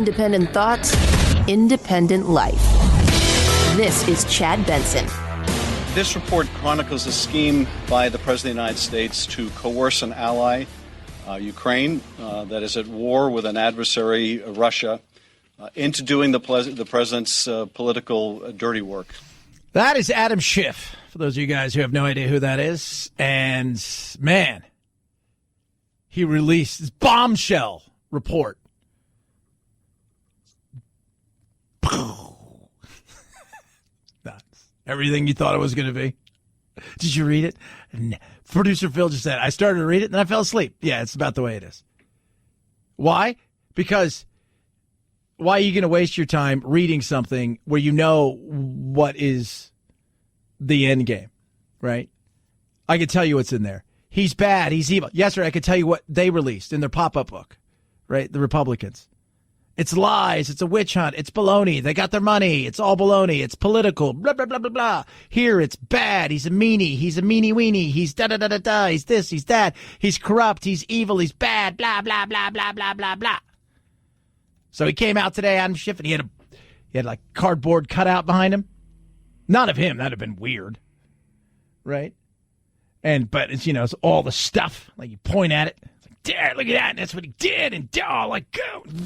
Independent thoughts, independent life. This is Chad Benson. This report chronicles a scheme by the President of the United States to coerce an ally, Ukraine, that is at war with an adversary, Russia, into doing the president's political dirty work. That is Adam Schiff, for those of you guys who have no idea who that is. And, man, he released his bombshell report. Everything you thought it was going to be. Did you read it? No. Producer Phil just said, I started to read it and then I fell asleep. Yeah, it's about the way it is. Why? Because why are you going to waste your time reading something where you know what is the end game, right? I can tell you what's in there. He's bad. He's evil. Yesterday, I could tell you what they released in their pop-up book, right? The Republicans. It's lies. It's a witch hunt. It's baloney. They got their money. It's all baloney. It's political. Blah, blah, blah, blah, blah. Here, it's bad. He's a meanie. He's a meanie-weenie. He's da-da-da-da-da. He's this. He's that. He's corrupt. He's evil. He's bad. Blah, blah, blah, blah, blah, blah, blah. So he came out today, Adam Schiff, and he had like cardboard cutout behind him. Not of him. That'd have been weird. Right? But it's, it's all the stuff. Like you point at it. Dad, look at that. And that's what he did. And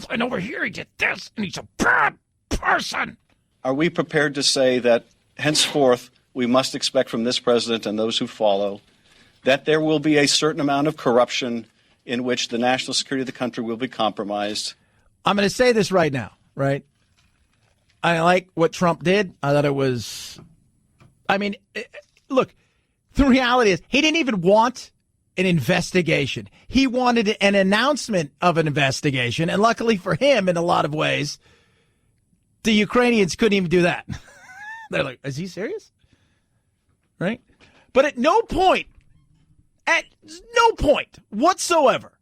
and over here he did this. And he's a bad person. Are we prepared to say that henceforth we must expect from this president and those who follow that there will be a certain amount of corruption in which the national security of the country will be compromised? I'm going to say this right now, right? I like what Trump did. I thought it was, look, the reality is he didn't even want an investigation. He wanted an announcement of an investigation. And luckily for him, in a lot of ways, the Ukrainians couldn't even do that. They're like, is he serious? Right? But at no point whatsoever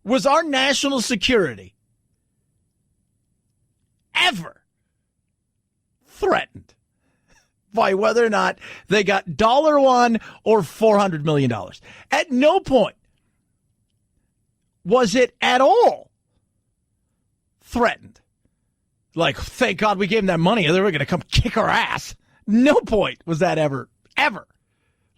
was our national security ever threatened by whether or not they got $1 or $400 million. At no point was it at all threatened. Like, thank God we gave them that money or they were going to come kick our ass. No point was that ever.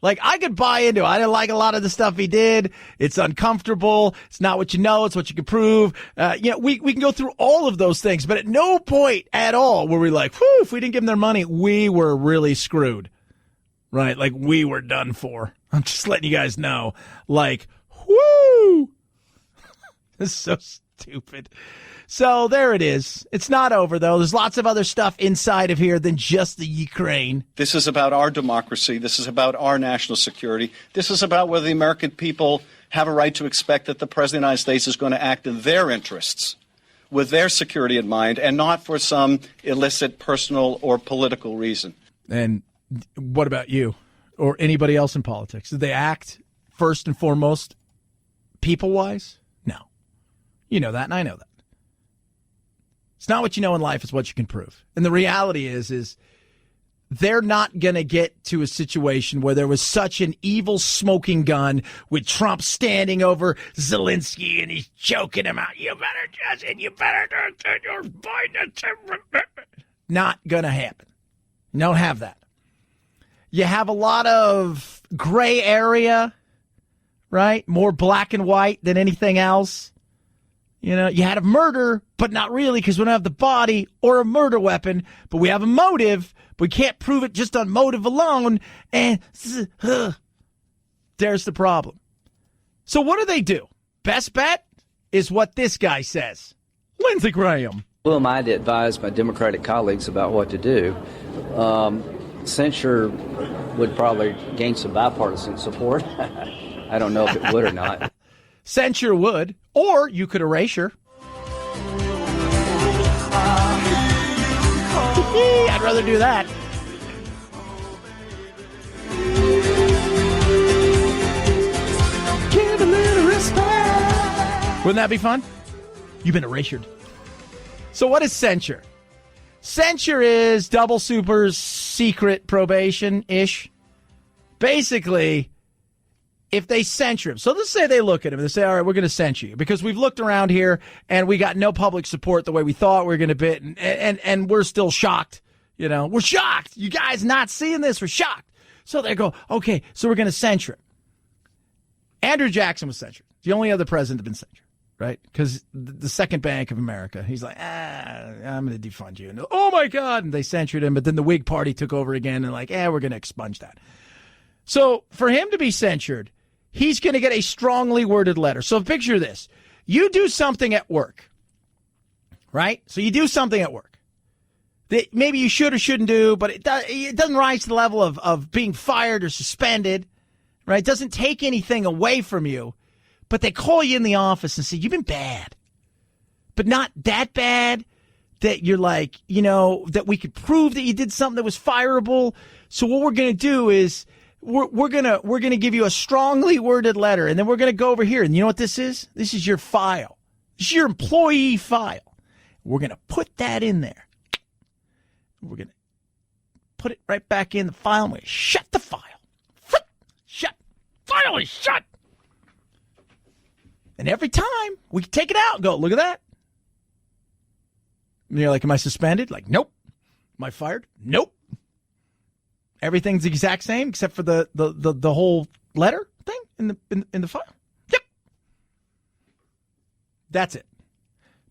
Like, I could buy into it. I didn't like a lot of the stuff he did. It's uncomfortable. It's not what you know. It's what you can prove. We can go through all of those things, but at no point at all were we like, whew, if we didn't give them their money, we were really screwed, right? Like, we were done for. I'm just letting you guys know. Like, whoo! This is so stupid. So there it is. It's not over, though. There's lots of other stuff inside of here than just the Ukraine. This is about our democracy. This is about our national security. This is about whether the American people have a right to expect that the President of the United States is going to act in their interests, with their security in mind, and not for some illicit personal or political reason. And what about you or anybody else in politics? Did they act first and foremost people-wise? No. You know that, and I know that. It's not what you know in life, it's what you can prove. And the reality is they're not going to get to a situation where there was such an evil smoking gun with Trump standing over Zelensky and he's choking him out. You better, Justin, you better do your Biden. Not going to happen. You don't have that. You have a lot of gray area, right? More black and white than anything else. You had a murder, but not really because we don't have the body or a murder weapon, but we have a motive, but we can't prove it just on motive alone, and there's the problem. So what do? Best bet is what this guy says. Lindsey Graham. Who am I to advise my Democratic colleagues about what to do? Censure would probably gain some bipartisan support. I don't know if it would or not. Censure would, or you could erasure. I'd rather do that. Give a little respect. Wouldn't that be fun? You've been erasured. So what is censure? Censure is double super secret probation-ish. Basically, if they censure him, so let's say they look at him and they say, all right, we're going to censure you because we've looked around here and we got no public support the way we thought we were going to be, and we're still shocked. You know, we're shocked. You guys not seeing this, we're shocked. So they go, okay, so we're going to censure him. Andrew Jackson was censured. The only other president to have been censured, right? Because the Second Bank of America, he's like, I'm going to defund you. And, oh, my God. And they censured him, but then the Whig Party took over again and like, we're going to expunge that. So for him to be censured, he's going to get a strongly worded letter. So picture this. You do something at work, right? So you do something at work that maybe you should or shouldn't do, but it doesn't rise to the level of being fired or suspended, right? It doesn't take anything away from you, but they call you in the office and say, you've been bad, but not that bad that you're like, you know, that we could prove that you did something that was fireable. So what we're going to do is we're going to give you a strongly worded letter, and then we're going to go over here. And you know what this is? This is your file. This is your employee file. We're going to put that in there. We're going to put it right back in the file, and we shut the file. Shut. File is shut. And every time we take it out and go, look at that. And you're like, am I suspended? Like, nope. Am I fired? Nope. Everything's the exact same except for the whole letter thing in the file. Yep. That's it.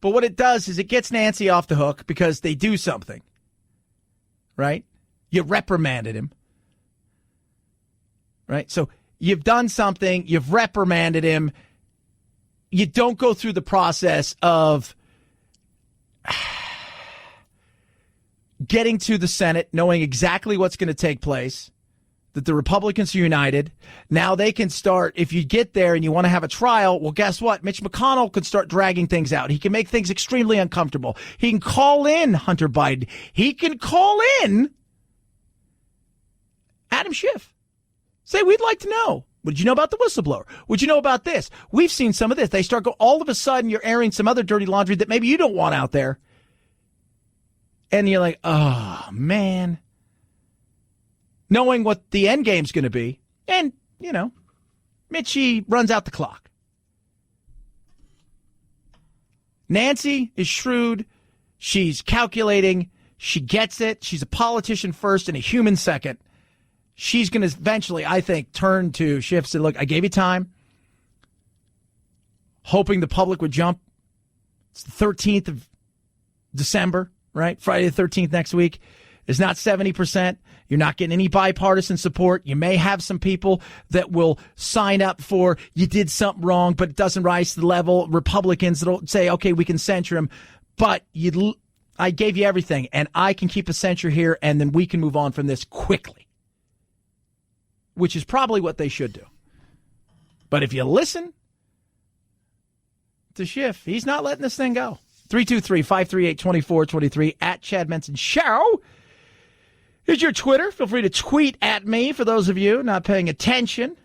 But what it does is it gets Nancy off the hook because they do something. Right? You reprimanded him. Right? So you've done something, you've reprimanded him. You don't go through the process of getting to the Senate, knowing exactly what's going to take place, that the Republicans are united. Now they can start, if you get there and you want to have a trial, well, guess what? Mitch McConnell can start dragging things out. He can make things extremely uncomfortable. He can call in Hunter Biden. He can call in Adam Schiff. Say, we'd like to know. What did you know about the whistleblower? What did you know about this? We've seen some of this. They start all of a sudden you're airing some other dirty laundry that maybe you don't want out there. And you're like, oh, man. Knowing what the end game's going to be. And, you know, Mitchie runs out the clock. Nancy is shrewd. She's calculating. She gets it. She's a politician first and a human second. She's going to eventually, I think, turn to Schiff and say, look, I gave you time. Hoping the public would jump. It's the 13th of December, right? Friday the 13th next week. It's not 70%. You're not getting any bipartisan support. You may have some people that will sign up for you did something wrong, but it doesn't rise to the level. Republicans that'll say, okay, we can censure him. But I gave you everything, and I can keep a censure here, and then we can move on from this quickly. Which is probably what they should do. But if you listen to Schiff, he's not letting this thing go. 323-538-2423 at Chad Benson Show. Here's your Twitter. Feel free to tweet at me for those of you not paying attention.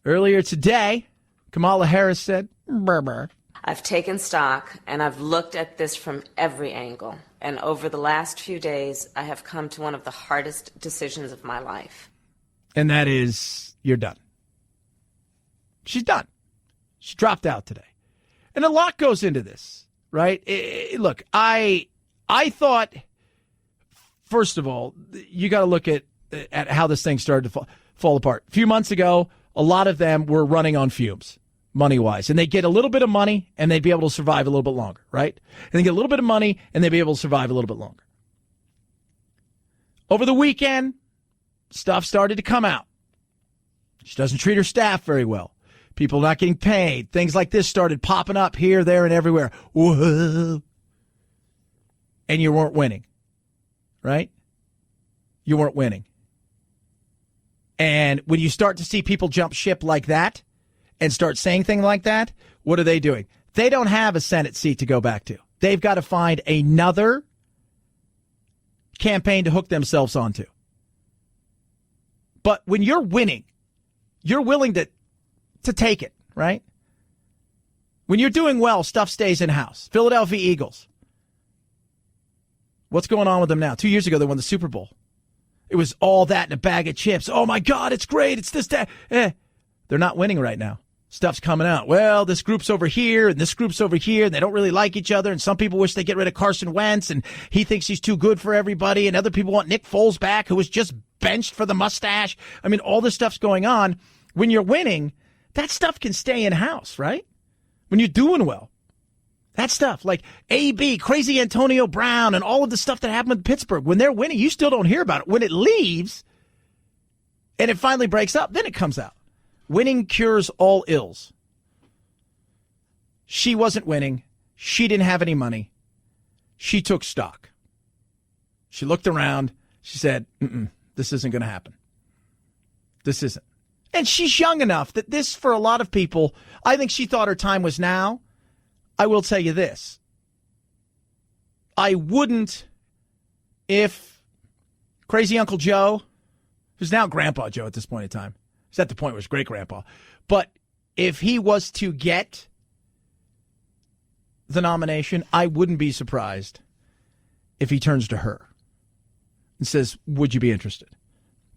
Earlier today, Kamala Harris said, brr, brr. I've taken stock and I've looked at this from every angle. And over the last few days, I have come to one of the hardest decisions of my life. And that is, you're done. She's done. She dropped out today. And a lot goes into this, right? Look, I thought, first of all, you got to look at how this thing started to fall apart. A few months ago, a lot of them were running on fumes, money-wise. And they'd get a little bit of money, and they'd be able to survive a little bit longer, right? And they get a little bit of money, and they'd be able to survive a little bit longer. Over the weekend, stuff started to come out. She doesn't treat her staff very well. People not getting paid. Things like this started popping up here, there, and everywhere. Whoa. And you weren't winning. Right? You weren't winning. And when you start to see people jump ship like that and start saying things like that, what are they doing? They don't have a Senate seat to go back to. They've got to find another campaign to hook themselves onto. But when you're winning, you're willing to take it, right? When you're doing well, stuff stays in-house. Philadelphia Eagles. What's going on with them now? 2 years ago, they won the Super Bowl. It was all that in a bag of chips. Oh, my God, it's great. It's this, that. They're not winning right now. Stuff's coming out. Well, this group's over here and this group's over here, and they don't really like each other. And some people wish they get rid of Carson Wentz, and he thinks he's too good for everybody. And other people want Nick Foles back, who was just benched for the mustache. I mean, all this stuff's going on. When you're winning, that stuff can stay in-house, right? When you're doing well. That stuff, like AB, crazy Antonio Brown, and all of the stuff that happened with Pittsburgh. When they're winning, you still don't hear about it. When it leaves and it finally breaks up, then it comes out. Winning cures all ills. She wasn't winning. She didn't have any money. She took stock. She looked around. She said, this isn't going to happen. This isn't. And she's young enough that this, for a lot of people, I think she thought her time was now. I will tell you this. I wouldn't if crazy Uncle Joe, who's now Grandpa Joe at this point in time, he's at the point where he's great-grandpa, but if he was to get the nomination, I wouldn't be surprised if he turns to her and says, would you be interested?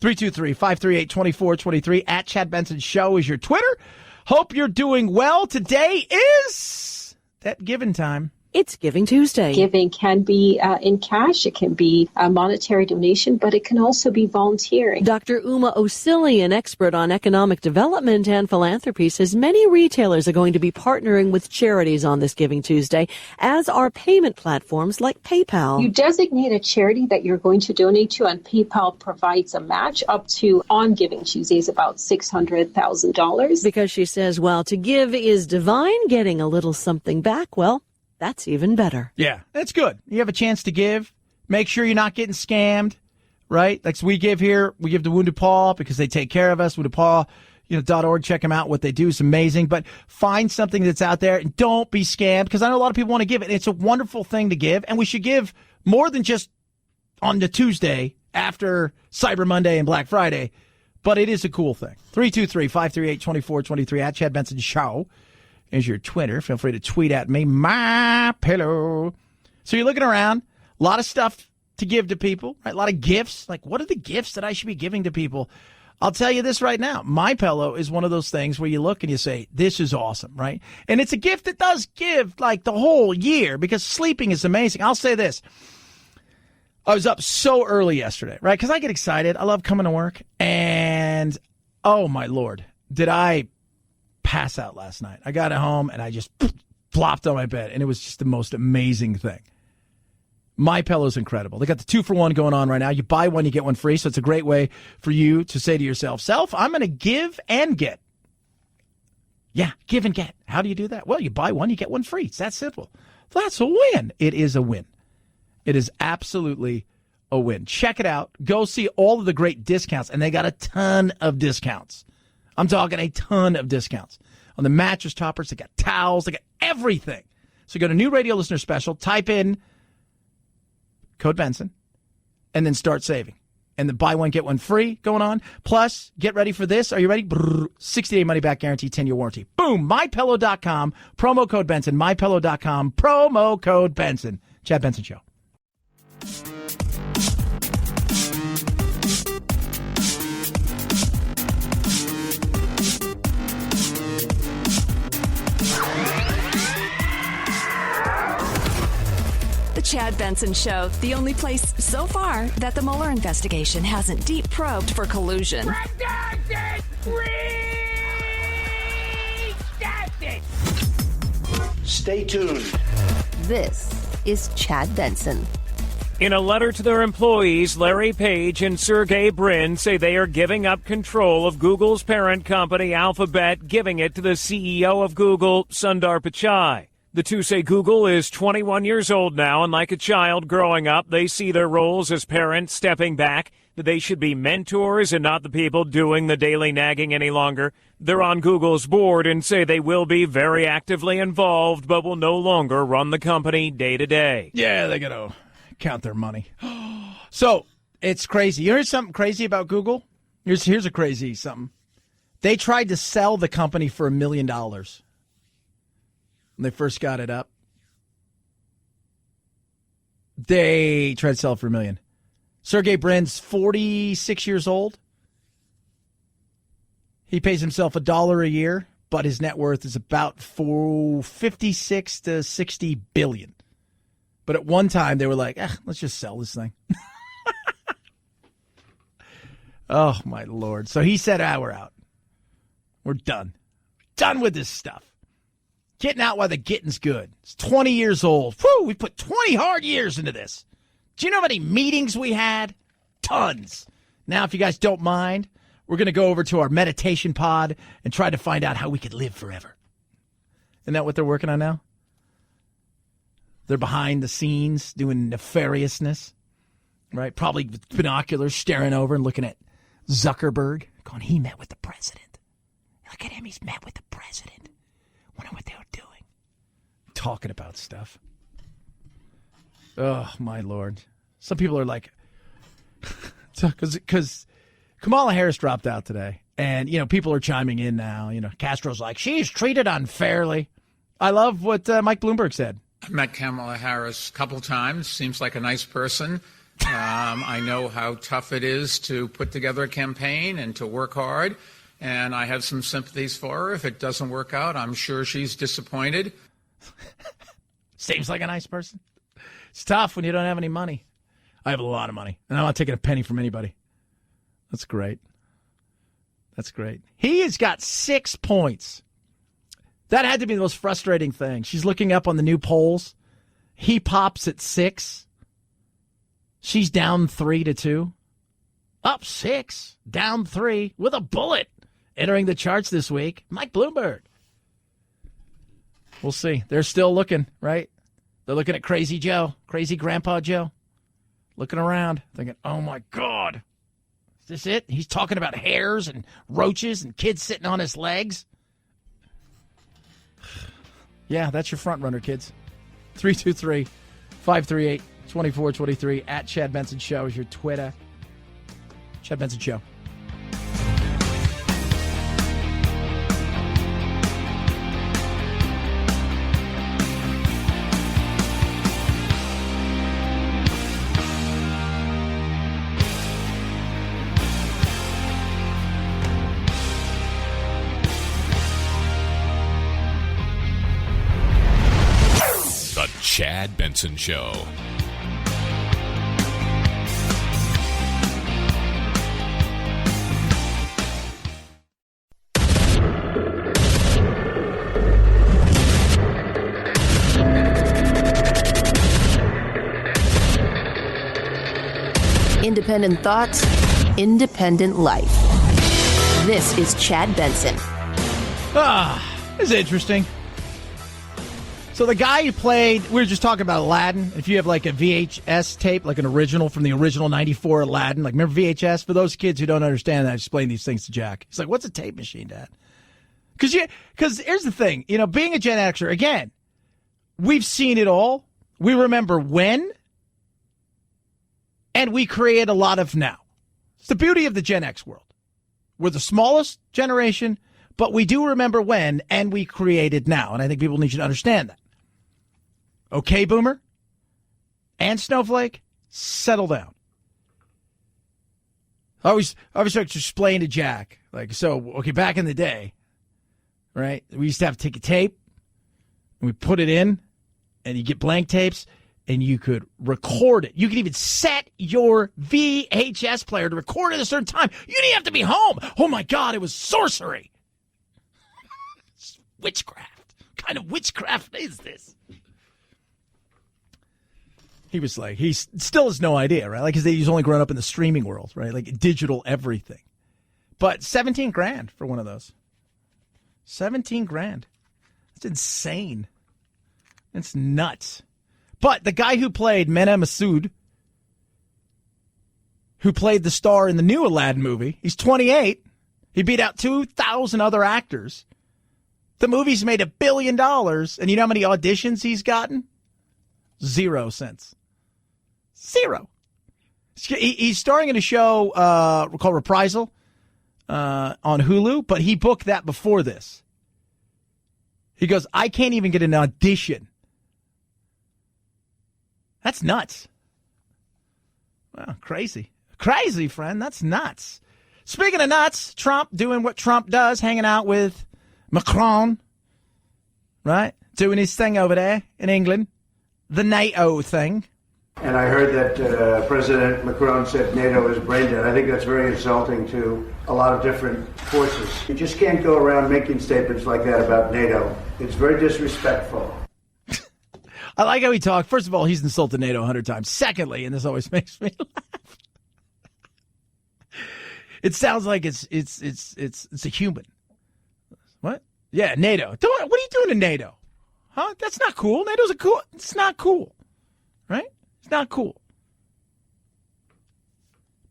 323-538-2423 at Chad Benson Show is your Twitter. Hope you're doing well. Today is that giving time. It's Giving Tuesday. Giving can be in cash. It can be a monetary donation, but it can also be volunteering. Dr. Uma Osili, an expert on economic development and philanthropy, says many retailers are going to be partnering with charities on this Giving Tuesday, as are payment platforms like PayPal. You designate a charity that you're going to donate to, and PayPal provides a match up to, on Giving Tuesdays, about $600,000. Because she says, while to give is divine, getting a little something back, well, that's even better. Yeah, that's good. You have a chance to give. Make sure you're not getting scammed, right? Like we give here, we give to Wounded Paw because they take care of us. Wounded Paw, .org. Check them out. What they do is amazing. But find something that's out there and don't be scammed, because I know a lot of people want to give it. It's a wonderful thing to give, and we should give more than just on the Tuesday after Cyber Monday and Black Friday. But it is a cool thing. 323-538-2423 at Chad Benson Show is your Twitter. Feel free to tweet at me, my pillow. So you're looking around, a lot of stuff to give to people, right? A lot of gifts. Like, what are the gifts that I should be giving to people? I'll tell you this right now. My Pillow is one of those things where you look and you say, this is awesome, right? And it's a gift that does give like the whole year, because sleeping is amazing. I'll say this. I was up so early yesterday, right? Because I get excited. I love coming to work. And, oh, my Lord, did I pass out last night. I got at home and I just flopped on my bed, and it was just the most amazing thing. My Pillow's incredible. They got the 2-for-1 going on right now. You buy one, you get one free, so it's a great way for you to say to yourself, Self, I'm going to give and get. Yeah, give and get. How do you do that? Well, you buy one, you get one free. It's that simple. That's a win. It is a win. It is absolutely a win. Check it out. Go see all of the great discounts, and they got a ton of discounts. I'm talking a ton of discounts on the mattress toppers. They got towels. They got everything. So go to New Radio Listener Special, type in code Benson, and then start saving. And the buy one, get one free going on. Plus, get ready for this. Are you ready? 60-day money-back guarantee, 10-year warranty. Boom. MyPillow.com, promo code Benson. MyPillow.com, promo code Benson. Chad Benson Show. The Chad Benson Show, the only place so far that the Mueller investigation hasn't deep probed for collusion. Redacted! Redacted! Stay tuned. This is Chad Benson. In a letter to their employees, Larry Page and Sergey Brin say they are giving up control of Google's parent company, Alphabet, giving it to the CEO of Google, Sundar Pichai. The two say Google is 21 years old now, and like a child growing up, they see their roles as parents stepping back, that they should be mentors and not the people doing the daily nagging any longer. They're on Google's board and say they will be very actively involved, but will no longer run the company day to day. Yeah, they got to count their money. So it's crazy. You know something crazy about Google? Here's a crazy something. They tried to sell the company for $1 million. When they first got it up, they tried to sell it for $1 million. Sergey Brin's 46 years old. He pays himself $1 a year, but his net worth is about 56 to 60 billion. But at one time, they were like, let's just sell this thing. Oh, my Lord. So he said, we're out. We're done. Done with this stuff. Getting out while the getting's good. It's 20 years old. Whew, we put 20 hard years into this. Do you know how many meetings we had? Tons. Now, if you guys don't mind, we're going to go over to our meditation pod and try to find out how we could live forever. Isn't that what they're working on now? They're behind the scenes doing nefariousness, right? Probably with binoculars staring over and looking at Zuckerberg, going, he met with the president. Look at him, he's met with the president. Wonder what they were doing. Talking about stuff. Oh, my Lord. Some people are like, because Kamala Harris dropped out today. And, people are chiming in now. Castro's like, she's treated unfairly. I love what Mike Bloomberg said. I've met Kamala Harris a couple times. Seems like a nice person. I know how tough it is to put together a campaign and to work hard. And I have some sympathies for her. If it doesn't work out, I'm sure she's disappointed. Seems like a nice person. It's tough when you don't have any money. I have a lot of money, and I'm not taking a penny from anybody. That's great. That's great. He has got 6 points. That had to be the most frustrating thing. She's looking up on the new polls. He pops at 6. She's down 3-2. Up 6, down 3, with a bullet. Entering the charts this week, Mike Bloomberg. We'll see. They're still looking, right? They're looking at Crazy Joe, Crazy Grandpa Joe. Looking around, thinking, oh, my God. Is this it? He's talking about hairs and roaches and kids sitting on his legs. Yeah, that's your front runner, kids. 323-538-2423. At Chad Benson Show is your Twitter. Chad Benson Show. Chad Benson Show. Independent thoughts, independent life. This is Chad Benson. This is interesting. So the guy who played, we were just talking about Aladdin. If you have like a VHS tape, like an original from the original 94 Aladdin, like remember VHS? For those kids who don't understand that, I explain these things to Jack. He's like, what's a tape machine, Dad? Because here's the thing, being a Gen Xer, again, we've seen it all. We remember when, and we create a lot of now. It's the beauty of the Gen X world. We're the smallest generation, but we do remember when, and we created now. And I think people need you to understand that. Okay, Boomer and Snowflake, settle down. I always like to explain to Jack, back in the day, right, we used to have to take a tape, and we put it in, and you get blank tapes, and you could record it. You could even set your VHS player to record at a certain time. You didn't have to be home. Oh, my God, it was sorcery. It's witchcraft. What kind of witchcraft is this? He was like, he still has no idea, right? Like, because he's only grown up in the streaming world, right? Like, digital everything. But $17,000 for one of those. $17,000. That's insane. It's nuts. But the guy who played Mena Massoud, who played the star in the new Aladdin movie, he's 28. He beat out 2,000 other actors. The movie's made $1 billion. And you know how many auditions he's gotten? 0 cents. 0. He's starring in a show called Reprisal on Hulu, but he booked that before this. He goes, I can't even get an audition. That's nuts. Wow, crazy. Crazy, friend. That's nuts. Speaking of nuts, Trump doing what Trump does, hanging out with Macron, right? Doing his thing over there in England, the NATO thing. And I heard that President Macron said NATO is brain dead. I think that's very insulting to a lot of different forces. You just can't go around making statements like that about NATO. It's very disrespectful. I like how he talked. First of all, he's insulted NATO 100 times. Secondly, and this always makes me laugh, it sounds like it's a human. What? Yeah, NATO. What are you doing in NATO? Huh? That's not cool. NATO's it's not cool. Right? It's not cool.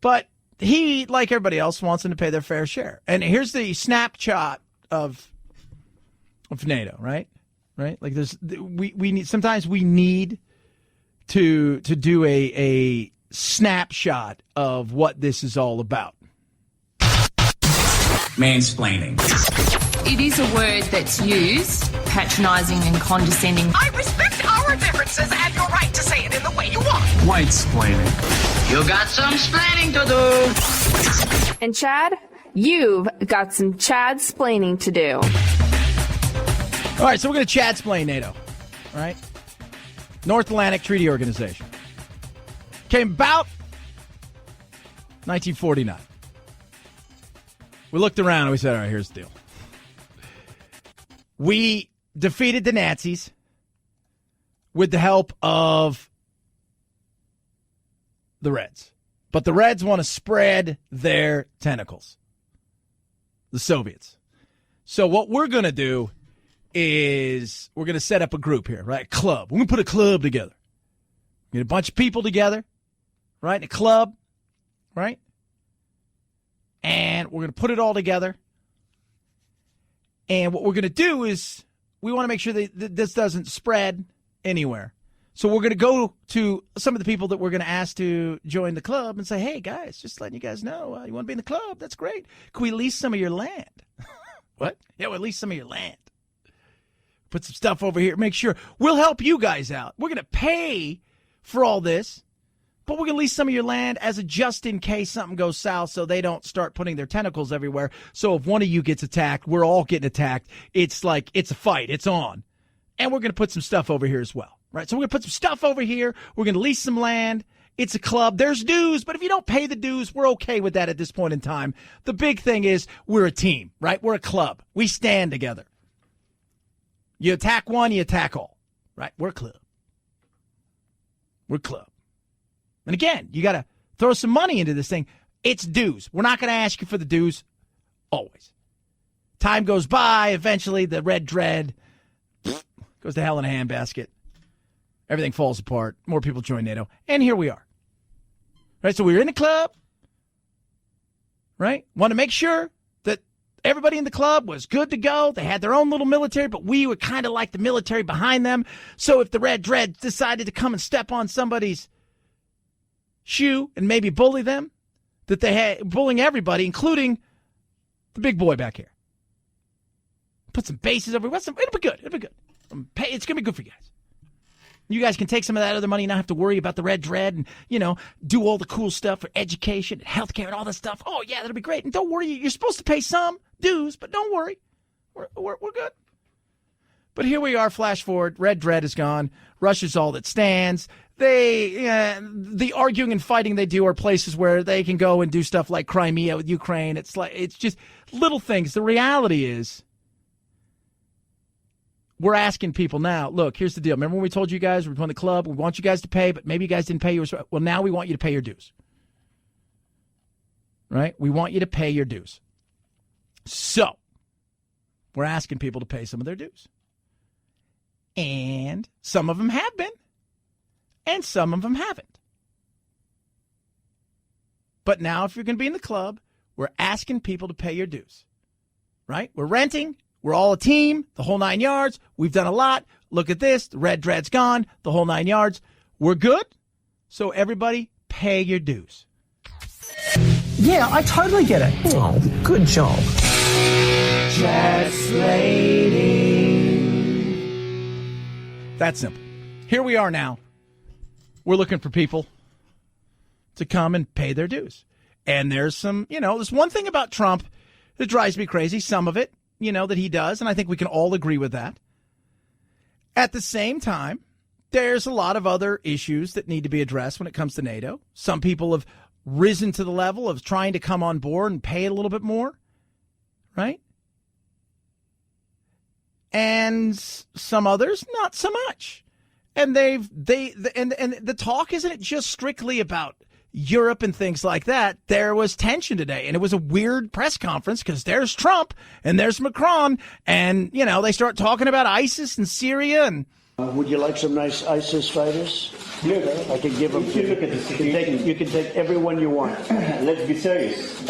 But he, like everybody else, wants them to pay their fair share. And here's the snapshot of NATO, right? Right? Like we need, sometimes we need to do a snapshot of what this is all about. Mansplaining. It is a word that's used, patronising and condescending. I respect our differences and your right to say it in the way you want. White-splaining. You got some splaining to do. And Chad, you've got some Chad-splaining to do. All right, so we're going to Chad-splain NATO, all right? North Atlantic Treaty Organization. Came about 1949. We looked around and we said, all right, here's the deal. We defeated the Nazis with the help of the Reds. But the Reds want to spread their tentacles. The Soviets. So what we're going to do is we're going to set up a group here, right? A club. We're going to put a club together. Get a bunch of people together, right? A club, right? And we're going to put it all together. And what we're going to do is we want to make sure that this doesn't spread anywhere. So we're going to go to some of the people that we're going to ask to join the club and say, hey, guys, just letting you guys know, you want to be in the club? That's great. Can we lease some of your land? What? Yeah, we'll lease some of your land. Put some stuff over here. Make sure we'll help you guys out. We're going to pay for all this, but we're going to lease some of your land as a just in case something goes south so they don't start putting their tentacles everywhere. So if one of you gets attacked, we're all getting attacked. It's like it's a fight. It's on. And we're going to put some stuff over here as well. Right? So we're going to put some stuff over here. We're going to lease some land. It's a club. There's dues, but if you don't pay the dues, we're okay with that at this point in time. The big thing is we're a team, right? We're a club. We stand together. You attack one, you attack all. Right? We're a club. We're a club. And again, you got to throw some money into this thing. It's dues. We're not going to ask you for the dues always. Time goes by. Eventually, the red dread goes to hell in a handbasket. Everything falls apart. More people join NATO. And here we are. Right? So we were in the club. Right? Want to make sure that everybody in the club was good to go. They had their own little military, but we were kind of like the military behind them. So if the red dread decided to come and step on somebody's shoe and maybe bully them, that they had bullying everybody, including the big boy back here. Put some bases over. It'll be good. It'll be good. It's going to be good for you guys. You guys can take some of that other money and not have to worry about the red dread and, do all the cool stuff for education and healthcare and all this stuff. Oh, yeah, that'll be great. And don't worry, you're supposed to pay some dues, but don't worry. We're good. But here we are, flash forward. Red dread is gone. Russia's all that stands. The arguing and fighting they do are places where they can go and do stuff like Crimea with Ukraine. It's just little things. The reality is, we're asking people now, look, here's the deal. Remember when we told you guys we're doing the club, we want you guys to pay, but maybe you guys didn't pay yours. Well, now we want you to pay your dues. Right? We want you to pay your dues. So, we're asking people to pay some of their dues. And some of them have been, and some of them haven't. But now if you're going to be in the club, we're asking people to pay your dues. Right? We're renting. We're all a team, the whole 9 yards. We've done a lot. Look at this. The red dread's gone, the whole 9 yards. We're good. So everybody pay your dues. Yeah, I totally get it. Oh, good job. Just lady. That's simple. Here we are now. We're looking for people to come and pay their dues. And there's there's one thing about Trump that drives me crazy, some of it, that he does, and I think we can all agree with that. At the same time, there's a lot of other issues that need to be addressed when it comes to NATO. Some people have risen to the level of trying to come on board and pay a little bit more, right? And some others, not so much. And the talk isn't just strictly about Europe and things like that. There was tension today, and it was a weird press conference because there's Trump and there's Macron, and they start talking about ISIS and Syria. And would you like some nice ISIS fighters? Look, I can give them to you. Look at the situation. You can take everyone you want. Let's be serious.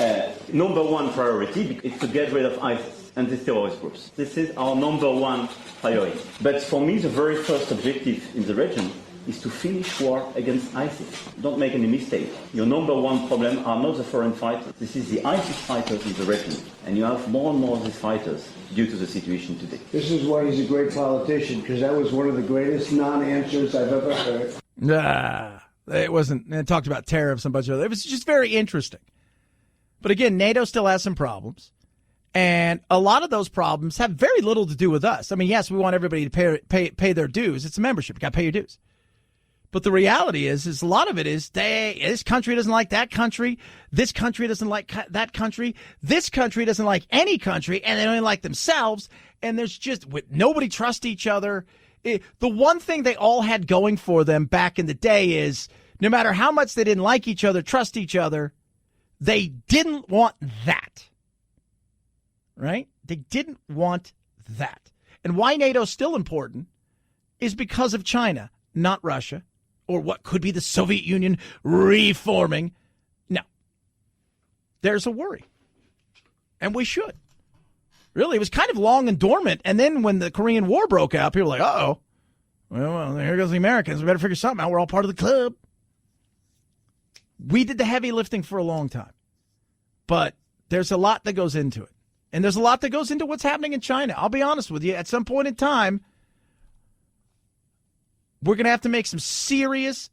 Number one priority is to get rid of ISIS and the terrorist groups. This is our number one priority. But for me, the very first objective in the region is to finish war against ISIS. Don't make any mistake. Your number one problem are not the foreign fighters. This is the ISIS fighters in the region. And you have more and more of these fighters due to the situation today. This is why he's a great politician, because that was one of the greatest non-answers I've ever heard. It wasn't. It talked about tariffs and a bunch of other. It was just very interesting. But again, NATO still has some problems. And a lot of those problems have very little to do with us. I mean, yes, we want everybody to pay their dues. It's a membership. You got to pay your dues. But the reality is a lot of it is this country doesn't like that country. This country doesn't like that country. This country doesn't like any country, and they don't even like themselves. And there's just nobody trusts each other. The one thing they all had going for them back in the day is no matter how much they didn't like each other, trust each other, they didn't want that. Right? They didn't want that. And why NATO's still important is because of China, not Russia, or what could be the Soviet Union reforming. No. There's a worry. And we should. Really, it was kind of long and dormant. And then when the Korean War broke out, people were like, uh-oh. Well, here goes the Americans. We better figure something out. We're all part of the club. We did the heavy lifting for a long time. But there's a lot that goes into it. And there's a lot that goes into what's happening in China. I'll be honest with you. At some point in time, we're going to have to make some serious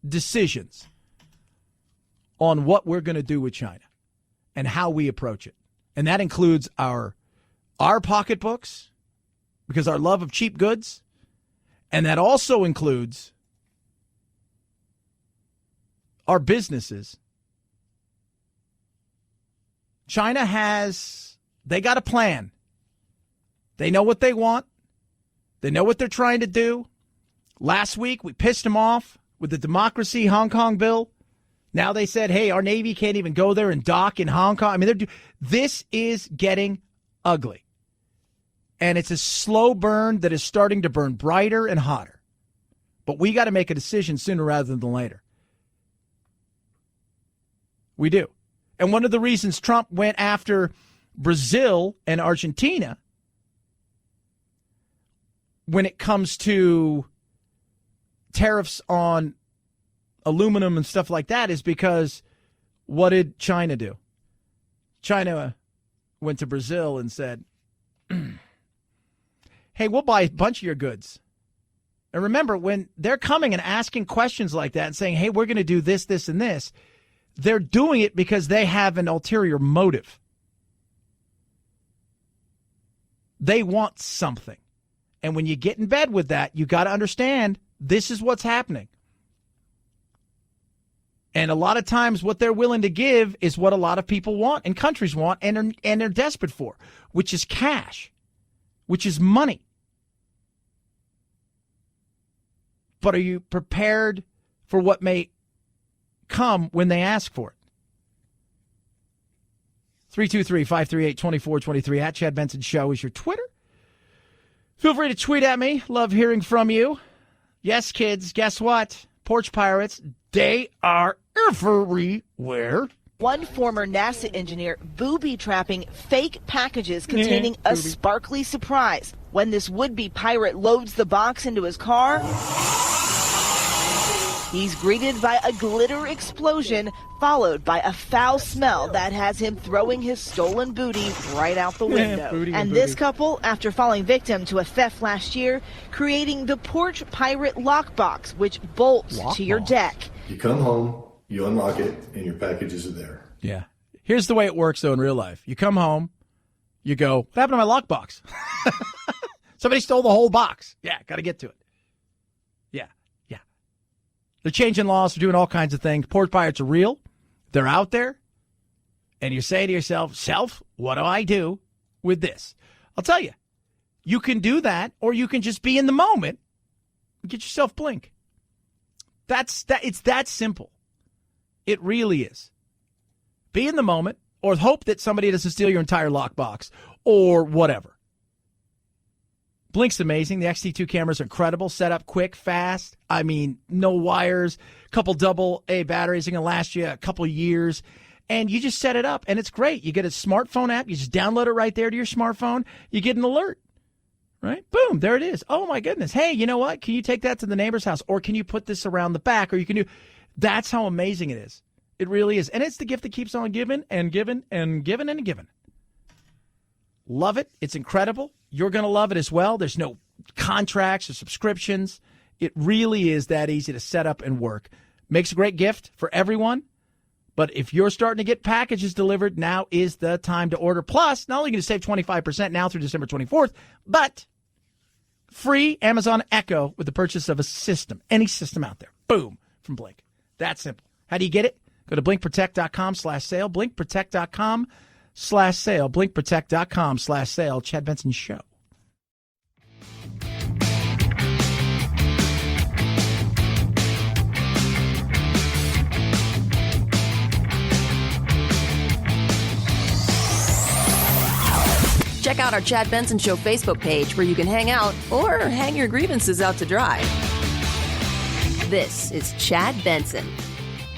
decisions on what we're going to do with China and how we approach it. And that includes our pocketbooks, because our love of cheap goods. And that also includes our businesses. China they got a plan. They know what they want. They know what they're trying to do. Last week, we pissed them off with the democracy Hong Kong bill. Now they said, hey, our Navy can't even go there and dock in Hong Kong. I mean, this is getting ugly. And it's a slow burn that is starting to burn brighter and hotter. But we got to make a decision sooner rather than later. We do. And one of the reasons Trump went after Brazil and Argentina when it comes to tariffs on aluminum and stuff like that is because what did China do? China went to Brazil and said, hey, we'll buy a bunch of your goods. And remember, when they're coming and asking questions like that and saying, hey, we're going to do this, this, and this, they're doing it because they have an ulterior motive. They want something. And when you get in bed with that, you got to understand this is what's happening. And a lot of times what they're willing to give is what a lot of people want and countries want and they're desperate for, which is cash, which is money. But are you prepared for what may come when they ask for it? 323-538-2423 at Chad Benson Show is your Twitter. Feel free to tweet at me. Love hearing from you. Yes, kids, guess what? Porch pirates, they are everywhere. One former NASA engineer booby-trapping fake packages containing a sparkly surprise. When this would-be pirate loads the box into his car, he's greeted by a glitter explosion, followed by a foul smell that has him throwing his stolen booty right out the window. And this couple, after falling victim to a theft last year, creating the Porch Pirate Lockbox, which bolts to your deck. You come home, You unlock it, and your packages are there. Yeah. Here's the way it works, though, in real life. You come home, you go, what happened to my lockbox? Somebody stole the whole box. Yeah, got to get to it. Yeah. They're changing laws. They're doing all kinds of things. Porch pirates are real. They're out there. And you say to yourself, what do I do with this? I'll tell you. You can do that, or you can just be in the moment and get yourself Blink. It's that simple. It really is. Be in the moment, or hope that somebody doesn't steal your entire lockbox, or whatever. Blink's amazing. The XT2 cameras are incredible. Set up quick, fast. I mean, no wires. Couple AA batteries. Are going to last you a couple years. And you just set it up, and it's great. You get a smartphone app. You just download it right there to your smartphone. You get an alert, right? Boom, there it is. Oh, my goodness. Hey, you know what? Can you take that to the neighbor's house? Or can you put this around the back? Or you can do – that's how amazing it is. It really is. And it's the gift that keeps on giving and giving and giving and giving. Love it. It's incredible. You're going to love it as well. There's no contracts or subscriptions. It really is that easy to set up and work. Makes a great gift for everyone. But if you're starting to get packages delivered, now is the time to order. Plus, not only are you going to save 25% now through December 24th, but free Amazon Echo with the purchase of a system, any system out there. Boom, from Blink. That simple. How do you get it? Go to blinkprotect.com/sale, blinkprotect.com/sale, blinkprotect.com/sale. Chad Benson Show. Check out our Chad Benson Show Facebook page where you can hang out or hang your grievances out to dry. This is Chad Benson.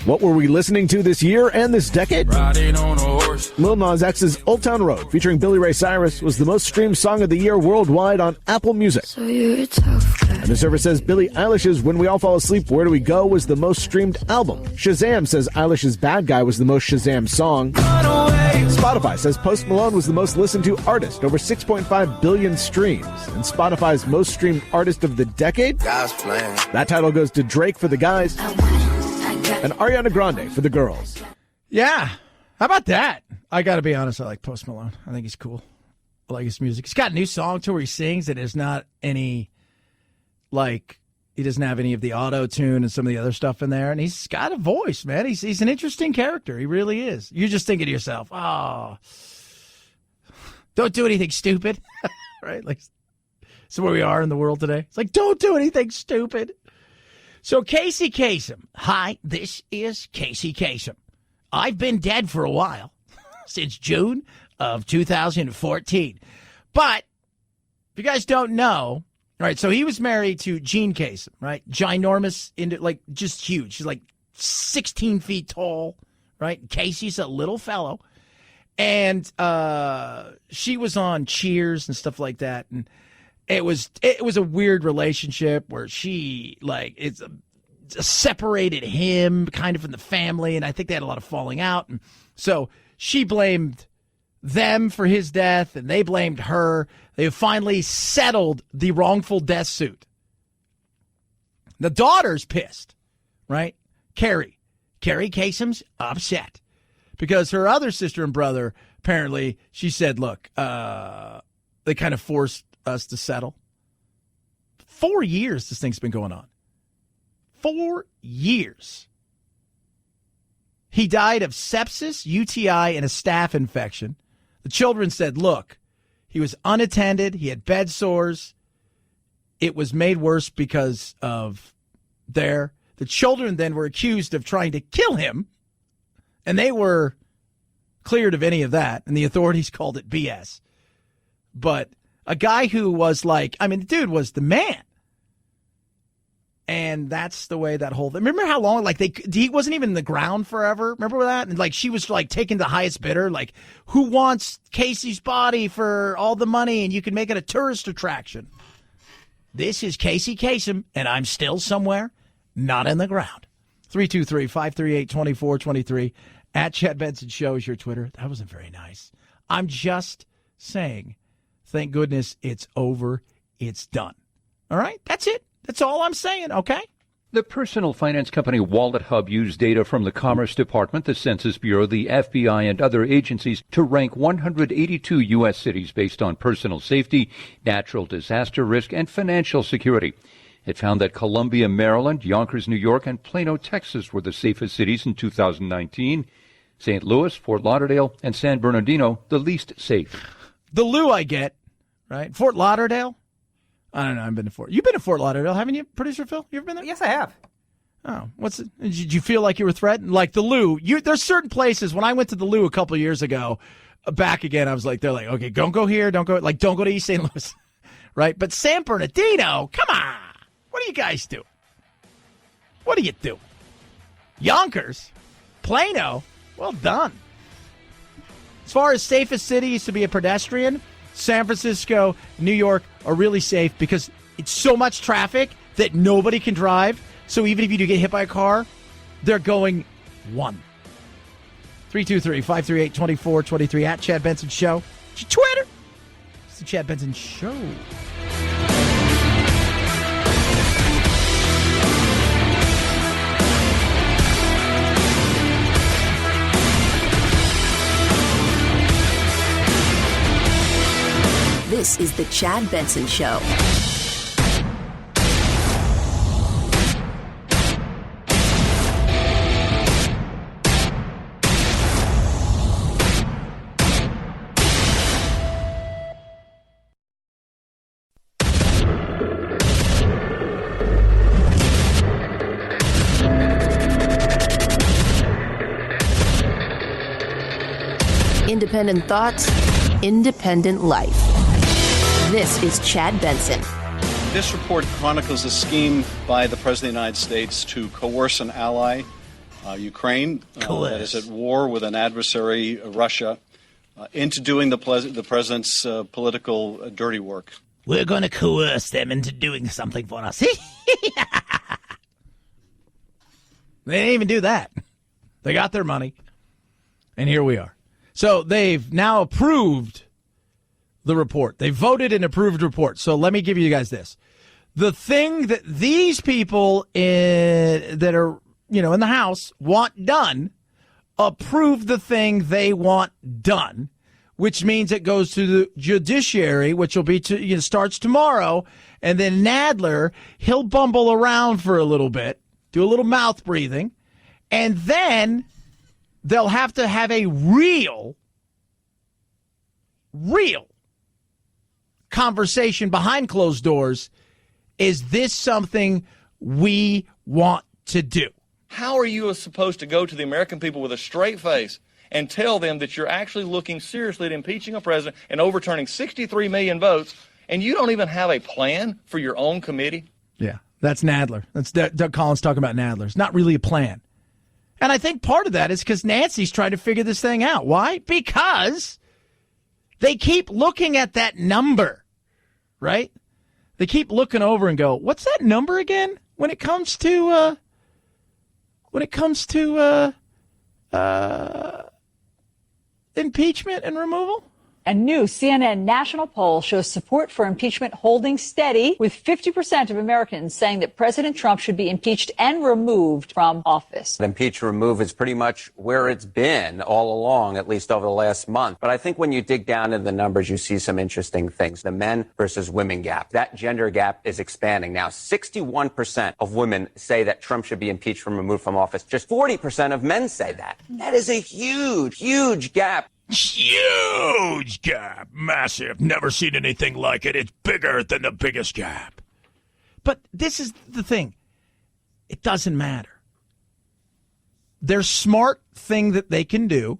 What were we listening to this year and this decade? Riding on a horse. Lil Nas X's Old Town Road, featuring Billy Ray Cyrus, was the most streamed song of the year worldwide on Apple Music. So you're a tough guy. And the server says Billie Eilish's When We All Fall Asleep, Where Do We Go was the most streamed album. Shazam says Eilish's Bad Guy was the most Shazam song. Spotify says Post Malone was the most listened to artist, over 6.5 billion streams. And Spotify's most streamed artist of the decade? That title goes to Drake for the guys and Ariana Grande for the girls. Yeah. How about that? I got to be honest, I like Post Malone. I think he's cool. I like his music. He's got a new song, too, where he sings that is not any, like, he doesn't have any of the auto-tune and some of the other stuff in there. And he's got a voice, man. He's an interesting character. He really is. You're just thinking to yourself, oh, don't do anything stupid. Right? Like, so where we are in the world today. It's like, don't do anything stupid. So Casey Kasem. Hi, this is Casey Kasem. I've been dead for a while, since June of 2014. But if you guys don't know, all right, so he was married to Jean Kasem, right? Ginormous, like just huge. She's like 16 feet tall, right? Casey's a little fellow. And she was on Cheers and stuff like that. And it was a weird relationship where she, like, separated him kind of from the family, and I think they had a lot of falling out. And so she blamed them for his death, and they blamed her. They finally settled the wrongful death suit. The daughter's pissed, right? Carrie Kasem's upset because her other sister and brother, apparently, she said, look, they kind of forced us to settle. 4 years this thing's been going on. 4 years. He died of sepsis, UTI, and a staph infection. The children said, look, he was unattended. He had bed sores. It was made worse because of the children then were accused of trying to kill him, and they were cleared of any of that, and the authorities called it BS. But a guy who was like, I mean, the dude was the man. And that's the way that whole thing. Remember how long, like, he wasn't even in the ground forever? Remember that? And, like, she was, like, taking the highest bidder. Like, who wants Casey's body for all the money and you can make it a tourist attraction? This is Casey Kasem, and I'm still somewhere not in the ground. 323-538-2423. At Chad Benson Show is your Twitter. That wasn't very nice. I'm just saying, thank goodness it's over. It's done. All right? That's it. That's all I'm saying, okay? The personal finance company Wallet Hub used data from the Commerce Department, the Census Bureau, the FBI, and other agencies to rank 182 U.S. cities based on personal safety, natural disaster risk, and financial security. It found that Columbia, Maryland, Yonkers, New York, and Plano, Texas were the safest cities in 2019. St. Louis, Fort Lauderdale, and San Bernardino, the least safe. The Lou I get, right? Fort Lauderdale? I don't know. I've been to Fort. You've been to Fort Lauderdale, haven't you, producer Phil? You ever been there? Yes, I have. Oh, did you feel like you were threatened? Like the Lou, there's certain places. When I went to the Lou a couple of years ago, back again, I was like, they're like, okay, don't go here, don't go to East St. Louis, right? But San Bernardino, come on, what do you guys do? What do you do? Yonkers, Plano, well done. As far as safest cities to be a pedestrian, San Francisco, New York are really safe because it's so much traffic that nobody can drive. So even if you do get hit by a car, they're going 1. 323-538-2423 at Chad Benson Show. It's your Twitter. It's the Chad Benson Show. This is the Chad Benson Show. Independent thoughts, independent life. This is Chad Benson. This report chronicles a scheme by the President of the United States to coerce an ally, Ukraine, that is at war with an adversary, Russia, into doing the President's political dirty work. We're going to coerce them into doing something for us. They didn't even do that. They got their money, and here we are. So they've now approved the report. They voted and approved the report. So let me give you guys this. The thing that these people that are, in the House want done, approve the thing they want done, which means it goes to the judiciary, which will be starts tomorrow. And then Nadler, he'll bumble around for a little bit, do a little mouth breathing, and then they'll have to have a real conversation behind closed doors. Is this something we want to do? How are you supposed to go to the American people with a straight face and tell them that you're actually looking seriously at impeaching a president and overturning 63 million votes, and you don't even have a plan for your own committee? Yeah, that's Nadler. That's Doug Collins talking about Nadler. It's not really a plan. And I think part of that is because Nancy's trying to figure this thing out. Why? Because they keep looking at that number, right? They keep looking over and go, what's that number again when it comes to impeachment and removal? A new CNN national poll shows support for impeachment holding steady, with 50% of Americans saying that President Trump should be impeached and removed from office. Impeach or remove is pretty much where it's been all along, at least over the last month. But I think when you dig down into the numbers, you see some interesting things. The men versus women gap. That gender gap is expanding. Now, 61% of women say that Trump should be impeached and removed from office. Just 40% of men say that. That is a huge, huge gap. Huge gap. Massive. Never seen anything like it. It's bigger than the biggest gap. But this is the thing. It doesn't matter. Their smart thing that they can do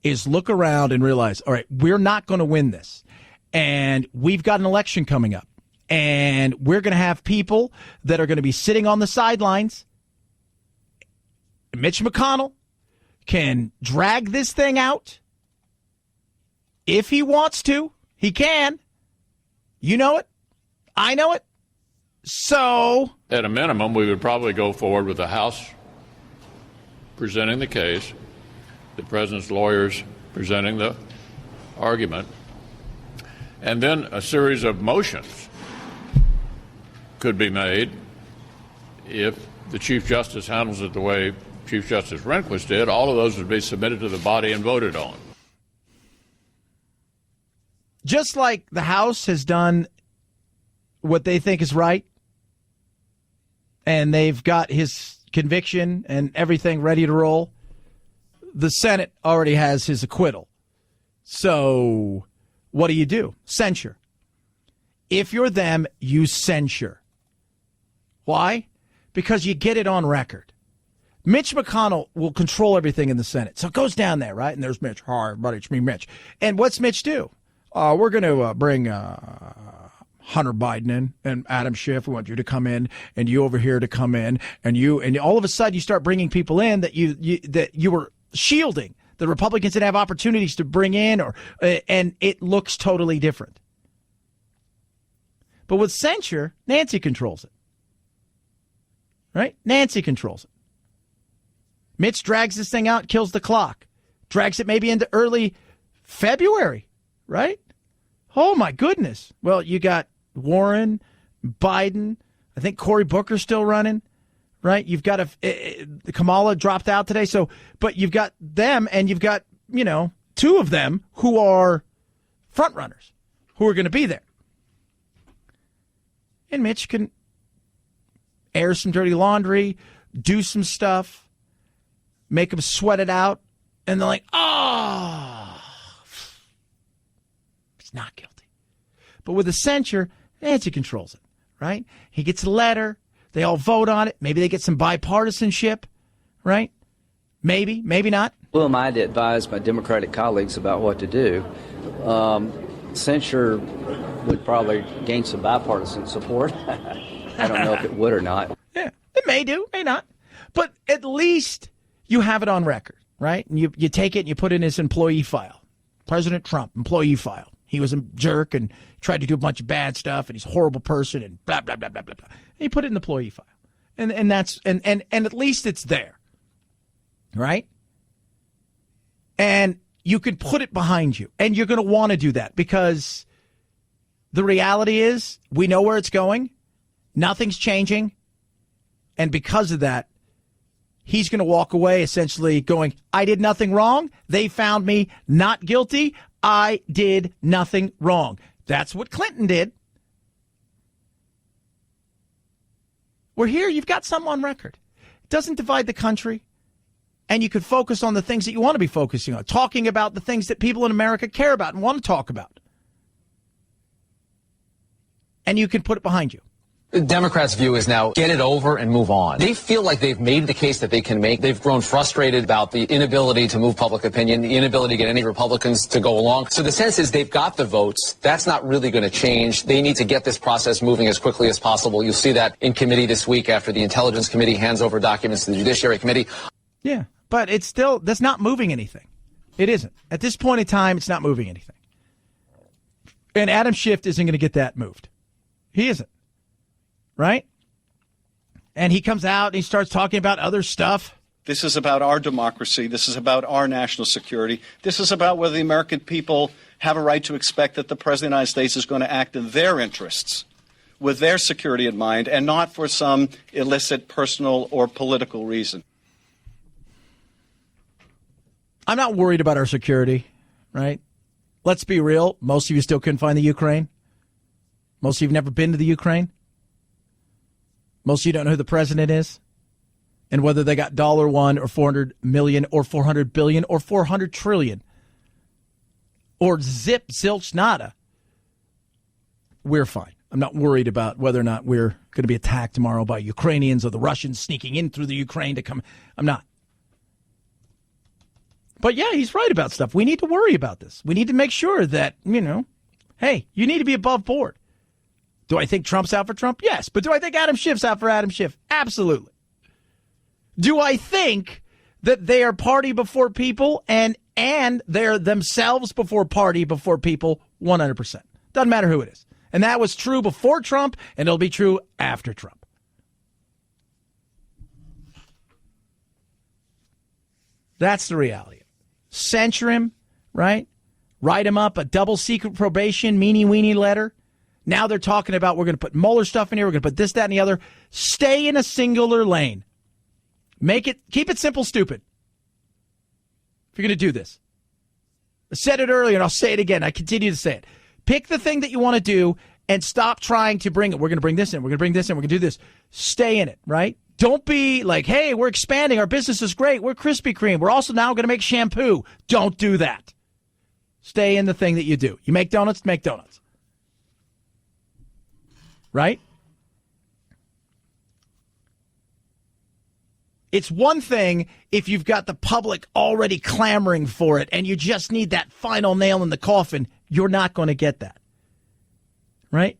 is look around and realize, all right, we're not going to win this. And we've got an election coming up. And we're going to have people that are going to be sitting on the sidelines. Mitch McConnell can drag this thing out. If he wants to, he can. You know it. I know it. So, at a minimum, we would probably go forward with the House presenting the case, the president's lawyers presenting the argument, and then a series of motions could be made if the Chief Justice handles it the way Chief Justice Rehnquist did, all of those would be submitted to the body and voted on. Just like the House has done what they think is right, and they've got his conviction and everything ready to roll, the Senate already has his acquittal. So what do? Censure. If you're them, you censure. Why? Because you get it on record. Mitch McConnell will control everything in the Senate. So it goes down there, right? And there's Mitch. Hi, everybody, it's me, Mitch. And what's Mitch do? We're going to bring Hunter Biden in and Adam Schiff. We want you to come in, and you over here to come in, and all of a sudden you start bringing people in that you were shielding. The Republicans didn't have opportunities to bring in, and it looks totally different. But with censure, Nancy controls it. Right? Nancy controls it. Mitch drags this thing out, kills the clock. Drags it maybe into early February, right? Oh, my goodness. Well, you got Warren, Biden. I think Cory Booker's still running, right? You've got Kamala dropped out today. But you've got them, and you've got, two of them who are front runners who are going to be there. And Mitch can air some dirty laundry, do some stuff, make them sweat it out, and they're like, he's not guilty. But with the censure, Nancy controls it, right? He gets a letter. They all vote on it. Maybe they get some bipartisanship, right? Maybe, maybe not. Who am I to advise my Democratic colleagues about what to do? Censure would probably gain some bipartisan support. I don't know if it would or not. Yeah, it may do, may not. But at least you have it on record, right? And you take it and you put it in his employee file. President Trump, employee file. He was a jerk and tried to do a bunch of bad stuff, and he's a horrible person, and blah, blah, blah, blah, blah, blah. And you put it in the employee file. And that's and at least it's there. Right? And you can put it behind you. And you're going to want to do that because the reality is we know where it's going. Nothing's changing. And because of that, he's going to walk away essentially going, I did nothing wrong. They found me not guilty. I did nothing wrong. That's what Clinton did. We're here. You've got something on record. It doesn't divide the country. And you could focus on the things that you want to be focusing on, talking about the things that people in America care about and want to talk about. And you can put it behind you. The Democrats' view is now get it over and move on. They feel like they've made the case that they can make. They've grown frustrated about the inability to move public opinion, the inability to get any Republicans to go along. So the sense is they've got the votes. That's not really going to change. They need to get this process moving as quickly as possible. You'll see that in committee this week after the Intelligence Committee hands over documents to the Judiciary Committee. Yeah, but it's still, that's not moving anything. It isn't. At this point in time, it's not moving anything. And Adam Schiff isn't going to get that moved. He isn't. Right? And he comes out and he starts talking about other stuff. This is about our democracy. This is about our national security. This is about whether the American people have a right to expect that the President of the United States is going to act in their interests, with their security in mind, and not for some illicit personal or political reason. I'm not worried about our security, right? Let's be real. Most of you still couldn't find the Ukraine. Most of you have never been to the Ukraine. Most of you don't know who the president is and whether they got $1 or 400 million or 400 billion or 400 trillion or zip, zilch, nada. We're fine. I'm not worried about whether or not we're going to be attacked tomorrow by Ukrainians or the Russians sneaking in through the Ukraine to come. I'm not. But yeah, he's right about stuff. We need to worry about this. We need to make sure that, hey, you need to be above board. Do I think Trump's out for Trump? Yes. But do I think Adam Schiff's out for Adam Schiff? Absolutely. Do I think that they are party before people and they're themselves before party before people? 100%. Doesn't matter who it is. And that was true before Trump, and it'll be true after Trump. That's the reality. Censure him, right? Write him up a double secret probation, meanie-weenie letter. Now they're talking about we're going to put Mueller stuff in here. We're going to put this, that, and the other. Stay in a singular lane. Keep it simple, stupid. If you're going to do this. I said it earlier, and I'll say it again. I continue to say it. Pick the thing that you want to do and stop trying to bring it. We're going to bring this in. We're going to bring this in. We're going to do this. Stay in it, right? Don't be like, hey, we're expanding. Our business is great. We're Krispy Kreme. We're also now going to make shampoo. Don't do that. Stay in the thing that you do. You make donuts, make donuts. Right? It's one thing if you've got the public already clamoring for it and you just need that final nail in the coffin. You're not going to get that. Right?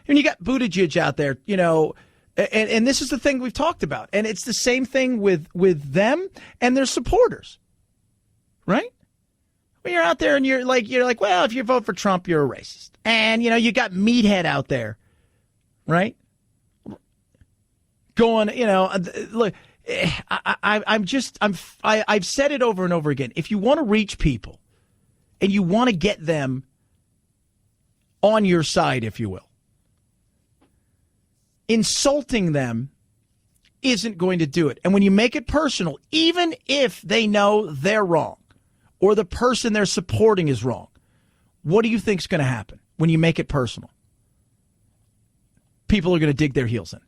And you got Buttigieg out there, you know, and this is the thing we've talked about. And it's the same thing with them and their supporters. Right? When you're out there and you're like, well, if you vote for Trump, you're a racist. And, you know, you got Meathead out there. Right? Going, you know, look, I've said it over and over again. If you want to reach people and you want to get them on your side, if you will, insulting them isn't going to do it. And when you make it personal, even if they know they're wrong or the person they're supporting is wrong, what do you think is going to happen when you make it personal? People are going to dig their heels in.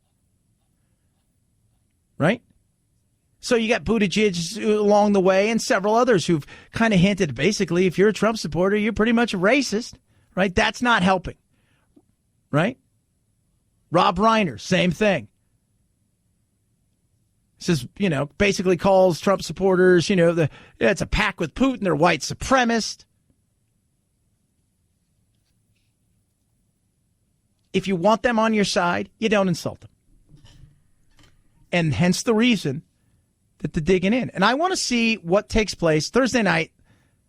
Right? So you got Buttigieg along the way and several others who've kind of hinted, basically, if you're a Trump supporter, you're pretty much a racist. Right? That's not helping. Right? Rob Reiner, same thing. Says, you know, basically calls Trump supporters, you know, it's a pact with Putin, they're white supremacist. If you want them on your side, you don't insult them. And hence the reason that they're digging in. And I want to see what takes place. Thursday night,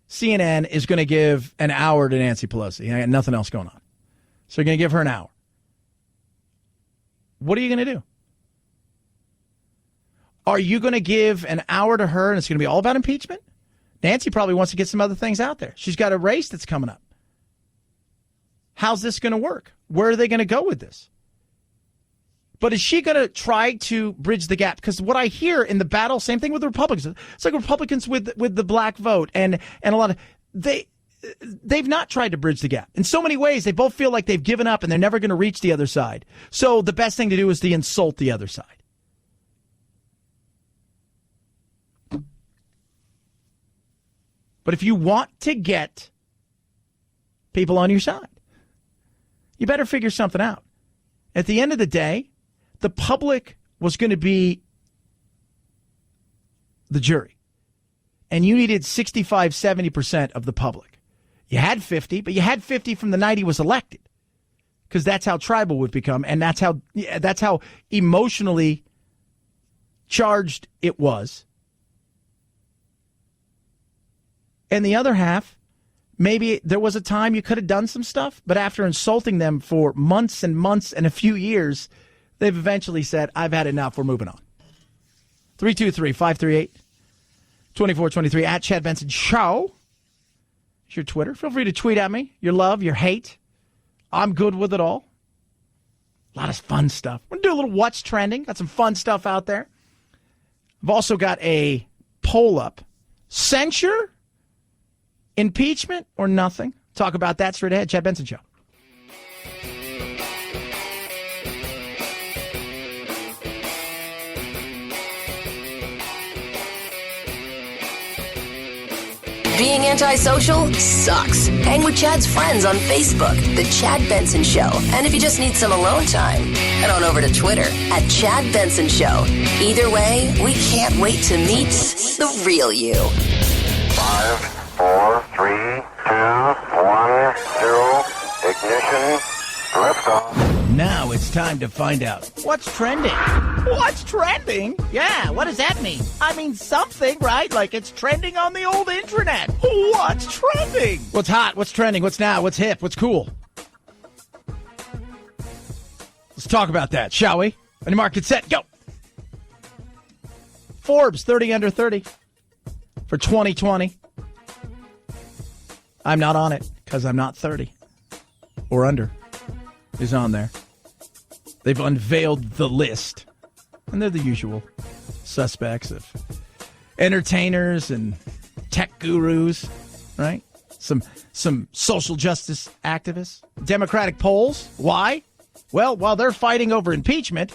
CNN is going to give an hour to Nancy Pelosi. I got nothing else going on. So they're going to give her an hour. What are you going to do? Are you going to give an hour to her and it's going to be all about impeachment? Nancy probably wants to get some other things out there. She's got a race that's coming up. How's this going to work? Where are they going to go with this? But is she going to try to bridge the gap? Because what I hear in the battle, same thing with the Republicans. It's like Republicans with the black vote and a lot of they've not tried to bridge the gap. In so many ways, they both feel like they've given up and they're never going to reach the other side. So the best thing to do is to insult the other side. But if you want to get people on your side, you better figure something out. At the end of the day, the public was going to be the jury. And you needed 65, 70% of the public. You had 50, but you had 50 from the night he was elected. Because that's how tribal would become, and that's how emotionally charged it was. And the other half, maybe there was a time you could have done some stuff, but after insulting them for months and months and a few years, they've eventually said, I've had enough, we're moving on. 323-538-2423 at Chad Benson Show. It's your Twitter. Feel free to tweet at me, your love, your hate. I'm good with it all. A lot of fun stuff. We're going to do a little what's trending. Got some fun stuff out there. I've also got a poll up. Censure? Impeachment or nothing? Talk about that straight ahead. Chad Benson Show. Being antisocial sucks. Hang with Chad's friends on Facebook, The Chad Benson Show. And if you just need some alone time, head on over to Twitter at Chad Benson Show. Either way, we can't wait to meet the real you. 5, 4, 3, 2, 1, 0, ignition, liftoff. Now it's time to find out what's trending. What's trending? Yeah, what does that mean? I mean something, right? Like it's trending on the old internet. What's trending? What's hot? What's trending? What's now? What's hip? What's cool? Let's talk about that, shall we? On your mark, get set, go. Forbes 30 under 30 for 2020. I'm not on it because I'm not 30 or under. is on there. They've unveiled the list. And they're the usual suspects of entertainers and tech gurus, right? Some social justice activists. Democratic polls. Why? Well, while they're fighting over impeachment,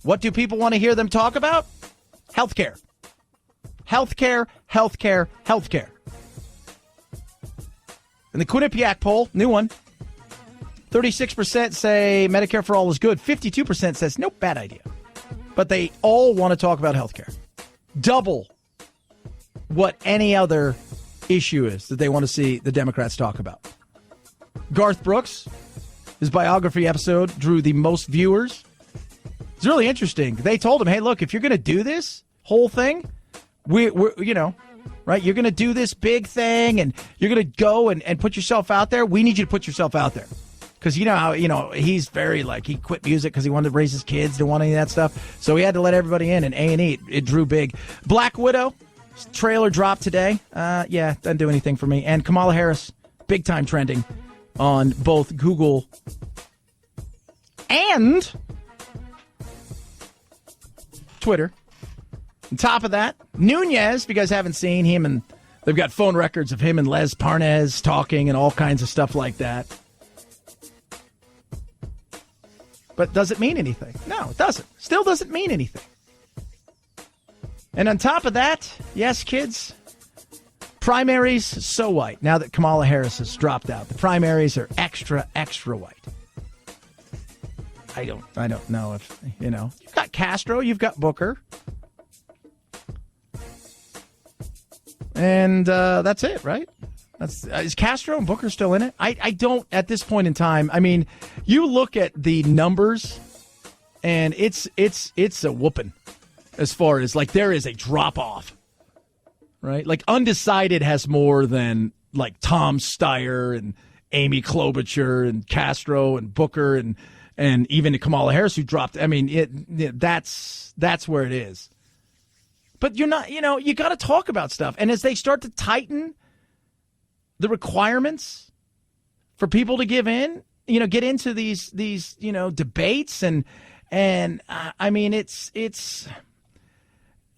what do people want to hear them talk about? Healthcare. Healthcare, healthcare, healthcare. And the Quinnipiac poll, new one, 36% say Medicare for all is good. 52% says, nope, bad idea. But they all want to talk about healthcare. Double what any other issue is that they want to see the Democrats talk about. Garth Brooks, his biography episode drew the most viewers. It's really interesting. They told him, hey, look, if you're going to do this whole thing, we're you know, right? You're going to do this big thing and you're going to go and put yourself out there. We need you to put yourself out there. Because you know how, he's very he quit music because he wanted to raise his kids, didn't want any of that stuff. So he had to let everybody in, and A&E, it drew big. Black Widow, trailer dropped today. Doesn't do anything for me. And Kamala Harris, big time trending on both Google and Twitter. On top of that, Nunez, if you guys haven't seen him, and they've got phone records of him and Les Parnes talking and all kinds of stuff like that. But does it mean anything? No, it doesn't. Still doesn't mean anything. And on top of that, yes, kids, primaries, so white. Now that Kamala Harris has dropped out, the primaries are extra, extra white. I don't know if, you've got Castro, you've got Booker. And that's it, right? Is Castro and Booker still in it? I don't, at this point in time. I mean, you look at the numbers, and it's a whooping as far as, there is a drop-off, right? Undecided has more than, Tom Steyer and Amy Klobuchar and Castro and Booker and even Kamala Harris, who dropped. I mean, that's where it is. But you're not, you got to talk about stuff. And as they start to tighten the requirements for people to give in, get into these debates and I mean, it's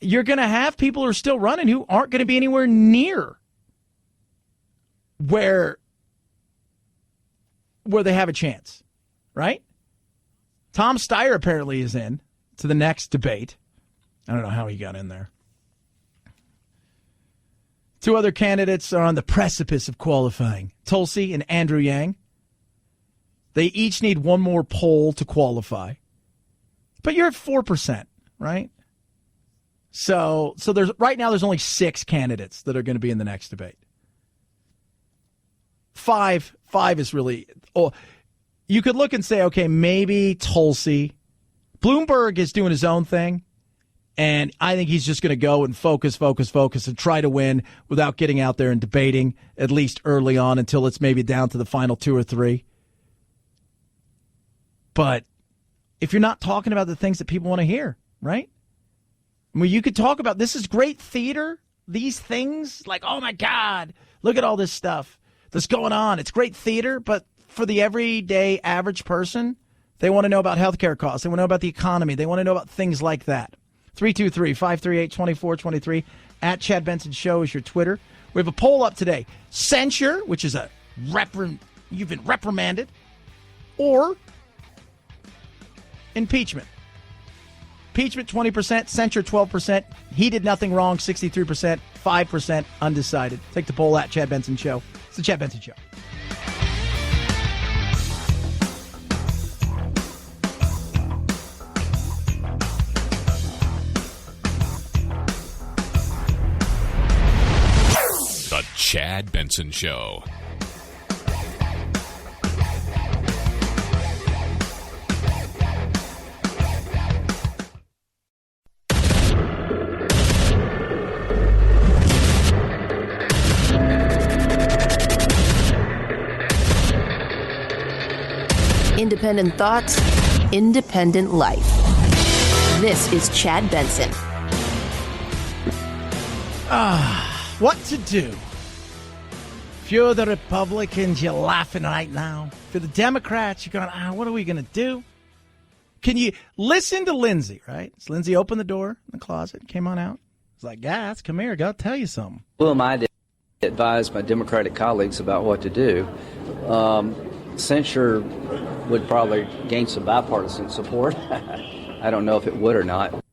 you're going to have people who are still running who aren't going to be anywhere near where they have a chance, right? Tom Steyer apparently is in to the next debate. I don't know how he got in there. Two other candidates are on the precipice of qualifying, Tulsi and Andrew Yang. They each need one more poll to qualify. But you're at 4%, right? So there's right now there's only 6 candidates that are going to be in the next debate. Five is really you could look and say, okay, maybe Tulsi. Bloomberg is doing his own thing. And I think he's just going to go and focus and try to win without getting out there and debating, at least early on, until it's maybe down to the final 2 or 3. But if you're not talking about the things that people want to hear, right? I mean, you could talk about, this is great theater, these things, oh my God, look at all this stuff that's going on. It's great theater, but for the everyday average person, they want to know about healthcare costs. They want to know about the economy. They want to know about things like that. 323-538-2423 at Chad Benson Show is your Twitter. We have a poll up today. Censure, which is you've been reprimanded, or impeachment. Impeachment 20%, censure 12%. He did nothing wrong 63%, 5% undecided. Take the poll at Chad Benson Show. It's the Chad Benson Show. The Chad Benson Show. Independent thoughts, independent life. This is Chad Benson. What to do If you're the Republicans, you're laughing right now. For the Democrats, you're going, what are we going to do? Can you listen to Lindsay, right? So Lindsay opened the door in the closet, came on out. It's like, guys, come here, got to tell you something. Who am I to advise my Democratic colleagues about what to do? Censure would probably gain some bipartisan support. I don't know if it would or not.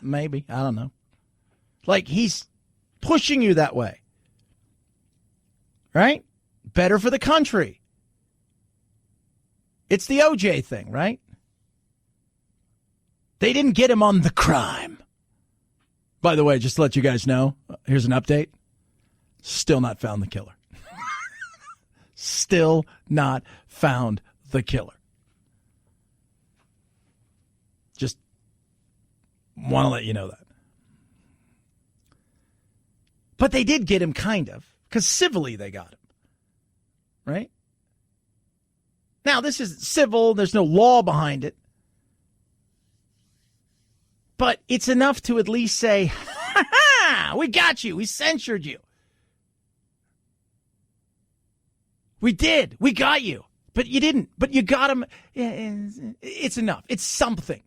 Maybe. I don't know. Like, he's pushing you that way. Right? Better for the country. It's the OJ thing, right? They didn't get him on the crime. By the way, just to let you guys know, here's an update. Still not found the killer. Still not found the killer. Just want to let you know that. But they did get him kind of, because civilly they got him. Right? Now, this is civil. There's no law behind it. But it's enough to at least say, ha-ha, we got you. We censured you. We did. We got you. But you didn't. But you got him. It's enough. It's something.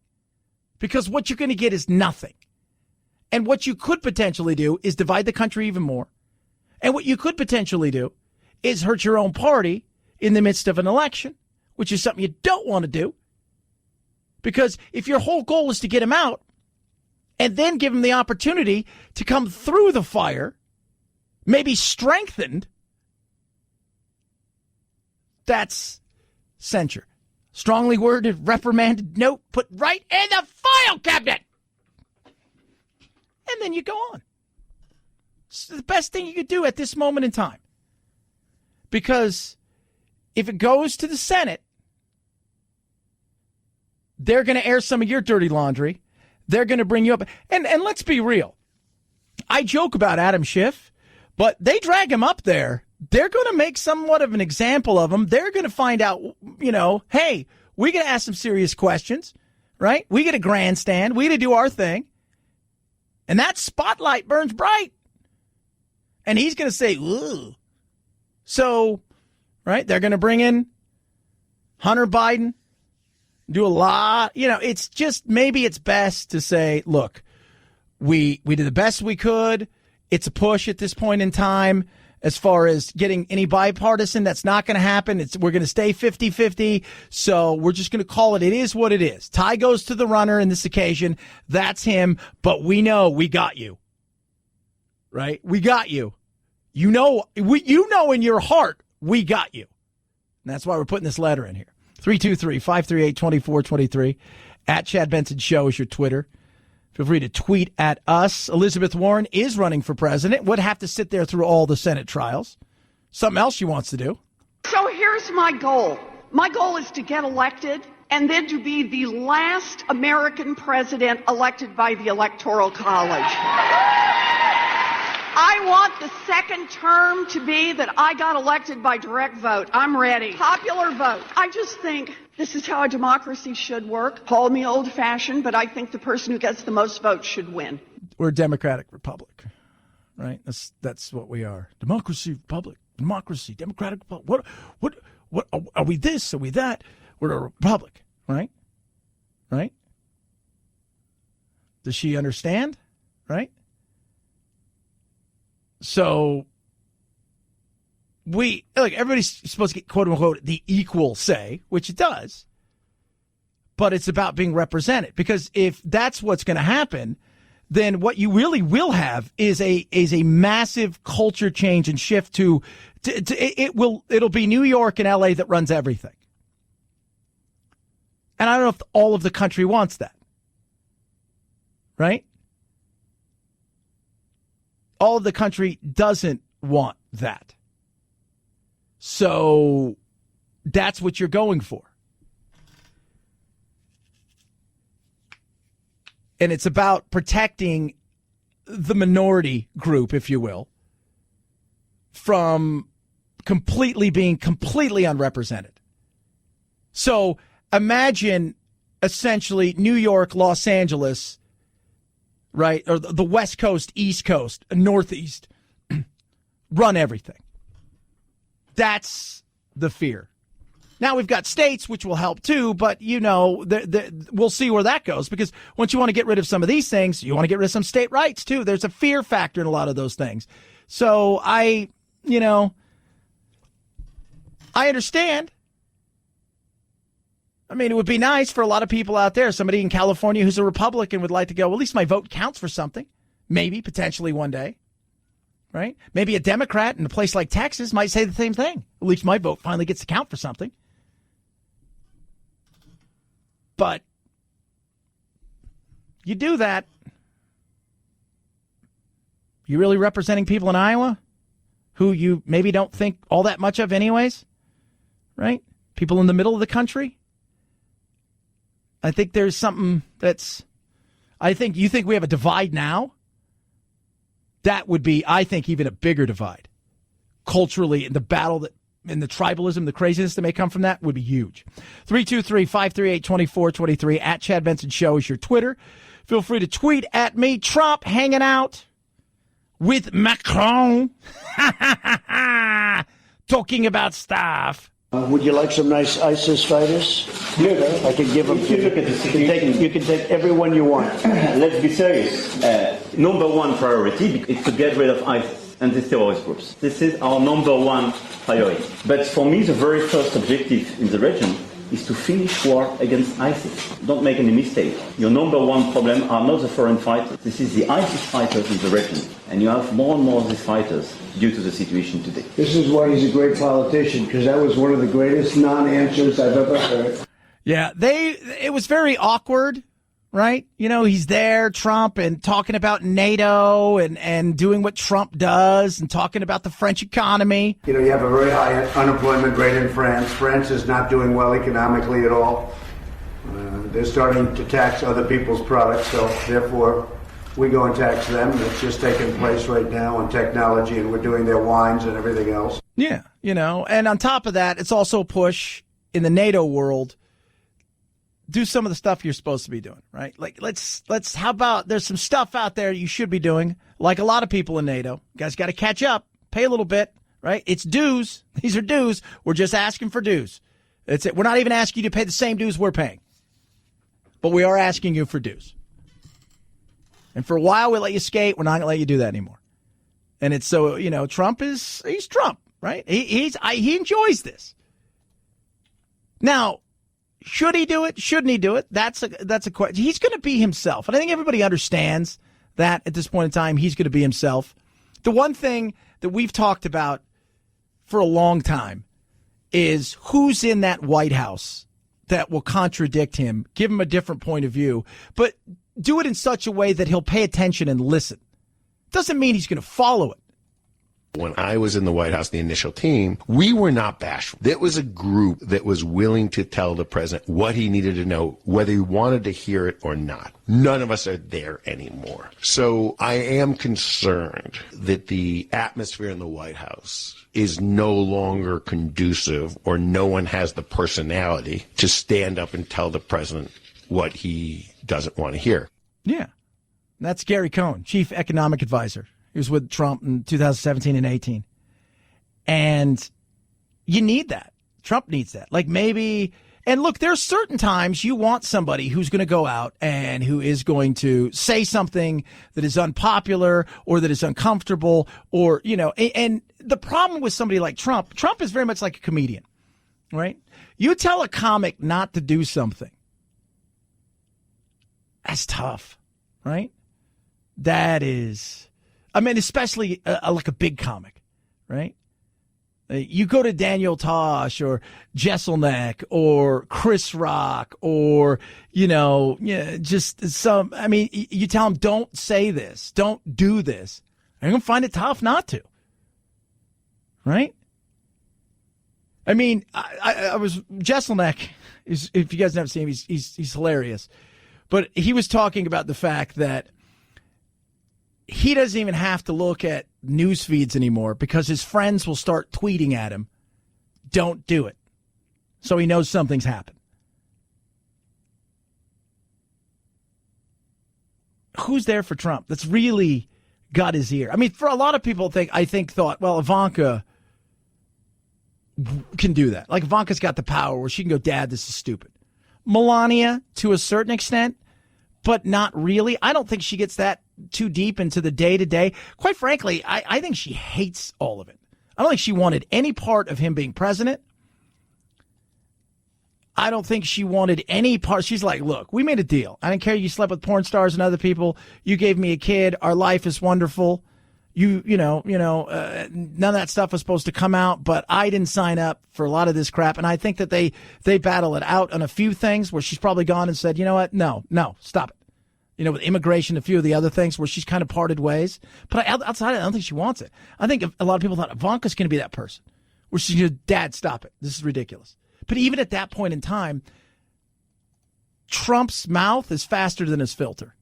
Because what you're going to get is nothing. And what you could potentially do is divide the country even more. And what you could potentially do is hurt your own party in the midst of an election, which is something you don't want to do. Because if your whole goal is to get him out and then give him the opportunity to come through the fire, maybe strengthened, that's censure. Strongly worded, reprimanded note put right in the file cabinet. And then you go on. It's the best thing you could do at this moment in time. Because if it goes to the Senate, they're going to air some of your dirty laundry. They're going to bring you up. And let's be real. I joke about Adam Schiff, but they drag him up there. They're going to make somewhat of an example of him. They're going to find out, hey, we got to ask some serious questions, right? We got to grandstand. We got to do our thing. And that spotlight burns bright. And he's going to say, ooh. So, right, they're going to bring in Hunter Biden, do a lot. It's just maybe it's best to say, look, we did the best we could. It's a push at this point in time as far as getting any bipartisan. That's not going to happen. We're going to stay 50-50. So we're just going to call it. It is what it is. Tie goes to the runner in this occasion. That's him. But we know we got you. Right? We got you. You know in your heart, we got you. And that's why we're putting this letter in here. 323-538-2423. At Chad Benson Show is your Twitter. Feel free to tweet at us. Elizabeth Warren is running for president. Would have to sit there through all the Senate trials. Something else she wants to do. So here's my goal. My goal is to get elected and then to be the last American president elected by the Electoral College. I want the second term to be that I got elected by direct vote. I'm ready. Popular vote. I just think this is how a democracy should work. Call me old-fashioned, but I think the person who gets the most votes should win. We're a democratic republic, right? That's what we are. Democracy, republic, democracy, democratic republic. What are we this? Are we that? We're a republic, right? Right? Does she understand? Right? So everybody's supposed to get, quote unquote, the equal say, which it does, but it's about being represented. Because if that's what's going to happen, then what you really will have is a massive culture change and shift it'll be New York and LA that runs everything. And I don't know if all of the country wants that. Right? All of the country doesn't want that. So that's what you're going for. And it's about protecting the minority group, if you will, from being completely unrepresented. So imagine essentially New York, Los Angeles, right, or the West Coast, East Coast, Northeast, run everything. That's the fear. Now, we've got states, which will help too, but, we'll see where that goes, because once you want to get rid of some of these things, you want to get rid of some state rights too. There's a fear factor in a lot of those things. So I understand. I mean, it would be nice for a lot of people out there, somebody in California who's a Republican would like to go, well, at least my vote counts for something. Maybe, potentially one day. Right? Maybe a Democrat in a place like Texas might say the same thing. At least my vote finally gets to count for something. But you do that. You really representing people in Iowa who you maybe don't think all that much of anyways? Right? People in the middle of the country? I think there's something you think we have a divide now? That would be, I think, even a bigger divide. Culturally, in the battle and the tribalism, the craziness that may come from that would be huge. 323-538-2423 at Chad Benson Show is your Twitter. Feel free to tweet at me. Trump hanging out with Macron. Talking about stuff. Would you like some nice ISIS fighters? Look, I can give them to you. Look at the situation. You can take everyone you want. Let's be serious. Number one priority is to get rid of ISIS and the terrorist groups. This is our number one priority. But for me, the very first objective in the region is to finish war against ISIS. Don't make any mistake. Your number one problem are not the foreign fighters. This is the ISIS fighters in the region. And you have more and more of these fighters due to the situation today. This is why he's a great politician, because that was one of the greatest non-answers I've ever heard. Yeah, it was very awkward, right? He's there, Trump, and talking about NATO and doing what Trump does and talking about the French economy. You have a very high unemployment rate in France. France is not doing well economically at all. They're starting to tax other people's products, so therefore we go and tax them. It's just taking place right now on technology, and we're doing their wines and everything else. Yeah, and on top of that, it's also a push in the NATO world. Do some of the stuff you're supposed to be doing, right? Like, how about there's some stuff out there you should be doing, like a lot of people in NATO. You guys got to catch up, pay a little bit, right? It's dues. These are dues. We're just asking for dues. That's it. We're not even asking you to pay the same dues we're paying, but we are asking you for dues. And for a while, we'll let you skate. We're not going to let you do that anymore. And it's so, Trump he's Trump, right? He enjoys this. Now, should he do it? Shouldn't he do it? That's a question. He's going to be himself. And I think everybody understands that at this point in time, he's going to be himself. The one thing that we've talked about for a long time is who's in that White House that will contradict him, give him a different point of view, but do it in such a way that he'll pay attention and listen. Doesn't mean he's going to follow it. When I was in the White House, the initial team, we were not bashful. It was a group that was willing to tell the president what he needed to know, whether he wanted to hear it or not. None of us are there anymore. So I am concerned that the atmosphere in the White House is no longer conducive, or no one has the personality to stand up and tell the president what he doesn't want to hear. Yeah. That's Gary Cohn, chief economic advisor. He was with Trump in 2017 and 18. And you need that. Trump needs that. Like maybe, and look, there's certain times you want somebody who's going to go out and who is going to say something that is unpopular or that is uncomfortable or, and the problem with somebody like Trump is very much like a comedian, right? You tell a comic not to do something. That's tough, right? That is, especially like a big comic, right? You go to Daniel Tosh or Jeselnik or Chris Rock or, just some, you tell them, don't say this, don't do this. They're going to find it tough not to, right? I was, Jeselnik, if you guys never seen him, he's hilarious. But he was talking about the fact that he doesn't even have to look at news feeds anymore because his friends will start tweeting at him, don't do it. So he knows something's happened. Who's there for Trump? That's really got his ear. I mean, for a lot of people thought, well, Ivanka can do that. Like, Ivanka's got the power where she can go, Dad, this is stupid. Melania, to a certain extent, but not really. I don't think she gets that too deep into the day-to-day. Quite frankly, I think she hates all of it. I don't think she wanted any part of him being president. I don't think she wanted any part. She's like, look, we made a deal. I didn't care you slept with porn stars and other people. You gave me a kid. Our life is wonderful. None of that stuff was supposed to come out, but I didn't sign up for a lot of this crap. And I think that they battle it out on a few things where she's probably gone and said, you know what? No, stop it. With immigration, a few of the other things where she's kind of parted ways. But outside of it, I don't think she wants it. I think a lot of people thought Ivanka's going to be that person where she's going to, Dad, stop it. This is ridiculous. But even at that point in time, Trump's mouth is faster than his filter.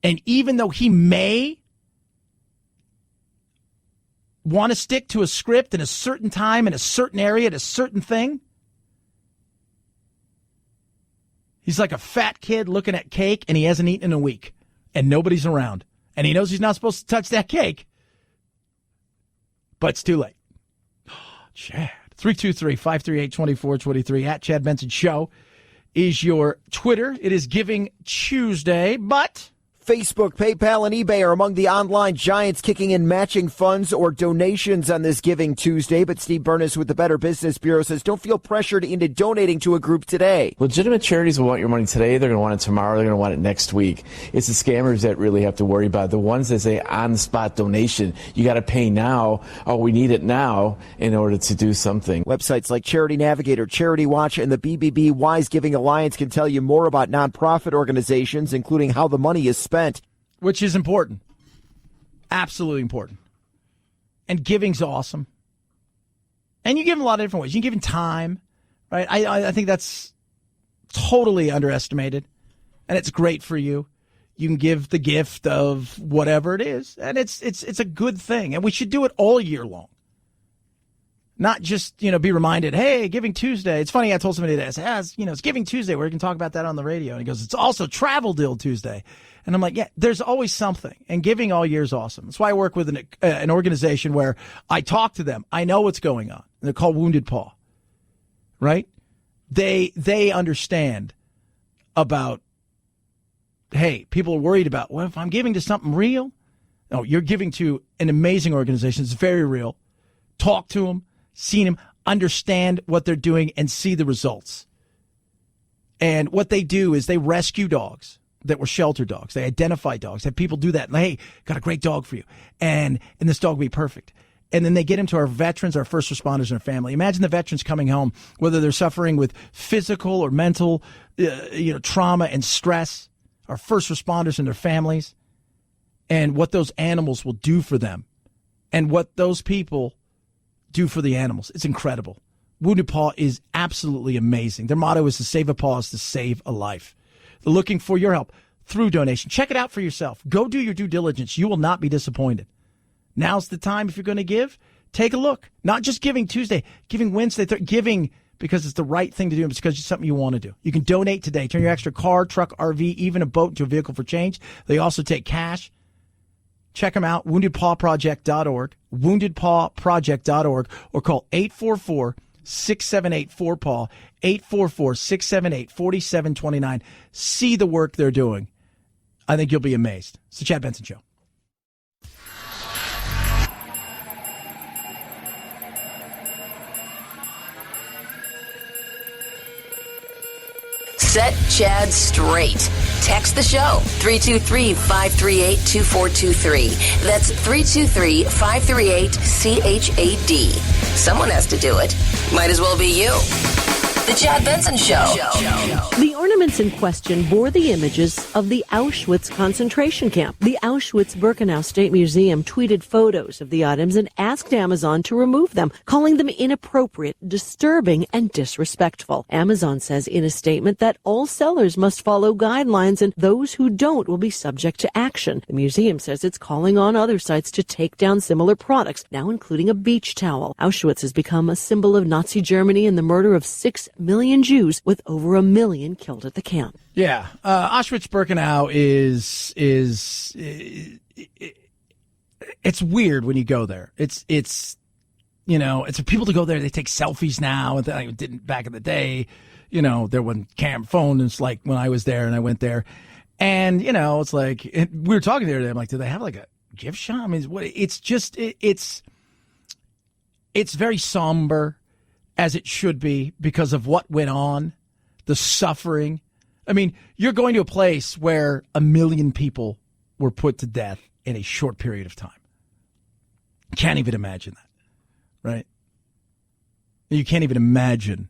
And even though he may want to stick to a script in a certain time, in a certain area, at a certain thing, he's like a fat kid looking at cake and he hasn't eaten in a week and nobody's around. And he knows he's not supposed to touch that cake. But it's too late. Chad. 323-538-2423 at Chad Benson Show is your Twitter. It is Giving Tuesday, but Facebook, PayPal, and eBay are among the online giants kicking in matching funds or donations on this Giving Tuesday. But Steve Burness with the Better Business Bureau says don't feel pressured into donating to a group today. Legitimate charities will want your money today. They're going to want it tomorrow. They're going to want it next week. It's the scammers that really have to worry about it. The ones that say on-the-spot donation, you got to pay now. Oh, we need it now in order to do something. Websites like Charity Navigator, Charity Watch, and the BBB Wise Giving Alliance can tell you more about nonprofit organizations, including how the money is spent. Which is important. Absolutely important. And giving's awesome. And you give in a lot of different ways. You can give in time, right? I think that's totally underestimated. And it's great for you. You can give the gift of whatever it is. And it's a good thing. And we should do it all year long. Not just, be reminded, hey, Giving Tuesday. It's funny, I told somebody that, it's Giving Tuesday. We can talk about that on the radio. And he goes, it's also Travel Deal Tuesday. And I'm like, yeah, there's always something. And giving all year is awesome. That's why I work with an organization where I talk to them. I know what's going on. And they're called Wounded Paw, right? They understand about, hey, people are worried about, well, if I'm giving to something real. No, you're giving to an amazing organization. It's very real. Talk to them, see them, understand what they're doing, and see the results. And what they do is they rescue dogs that were shelter dogs. They identify dogs. Have people do that. And, hey, got a great dog for you. And this dog will be perfect. And then they get them to our veterans, our first responders, and our family. Imagine the veterans coming home, whether they're suffering with physical or mental trauma and stress, our first responders and their families, and what those animals will do for them, and what those people do for the animals. It's incredible. Wounded Paw is absolutely amazing. Their motto is to save a paw is to save a life. They're looking for your help through donation. Check it out for yourself. Go do your due diligence. You will not be disappointed. Now's the time if you're going to give. Take a look. Not just Giving Tuesday, Giving Wednesday, giving because it's the right thing to do and because it's something you want to do. You can donate today. Turn your extra car, truck, RV, even a boat into a vehicle for change. They also take cash. Check them out, woundedpawproject.org, woundedpawproject.org, or call 844-678-4PAW, 844-678-4729. See the work they're doing. I think you'll be amazed. It's the Chad Benson Show. Set Chad straight. Text the show, 323-538-2423. That's 323-538-CHAD. Someone has to do it. Might as well be you. The Chad Benson Show. The ornaments in question bore the images of the Auschwitz concentration camp. The Auschwitz-Birkenau State Museum tweeted photos of the items and asked Amazon to remove them, calling them inappropriate, disturbing, and disrespectful. Amazon says in a statement that all sellers must follow guidelines and those who don't will be subject to action. The museum says it's calling on other sites to take down similar products, now including a beach towel. Auschwitz has become a symbol of Nazi Germany and the murder of 6 million Jews, with over 1 million killed at the camp. Yeah, Auschwitz-Birkenau is it's weird when you go there. It's for people to go there. They take selfies now, and I didn't back in the day. There wasn't cam phone. It's like when I was there and I went there, and it's like we were talking there. I'm like, do they have like a gift shop? I mean, it's very somber, as it should be, because of what went on, the suffering. I mean, you're going to a place where 1 million people were put to death in a short period of time. Can't even imagine that, right? You can't even imagine.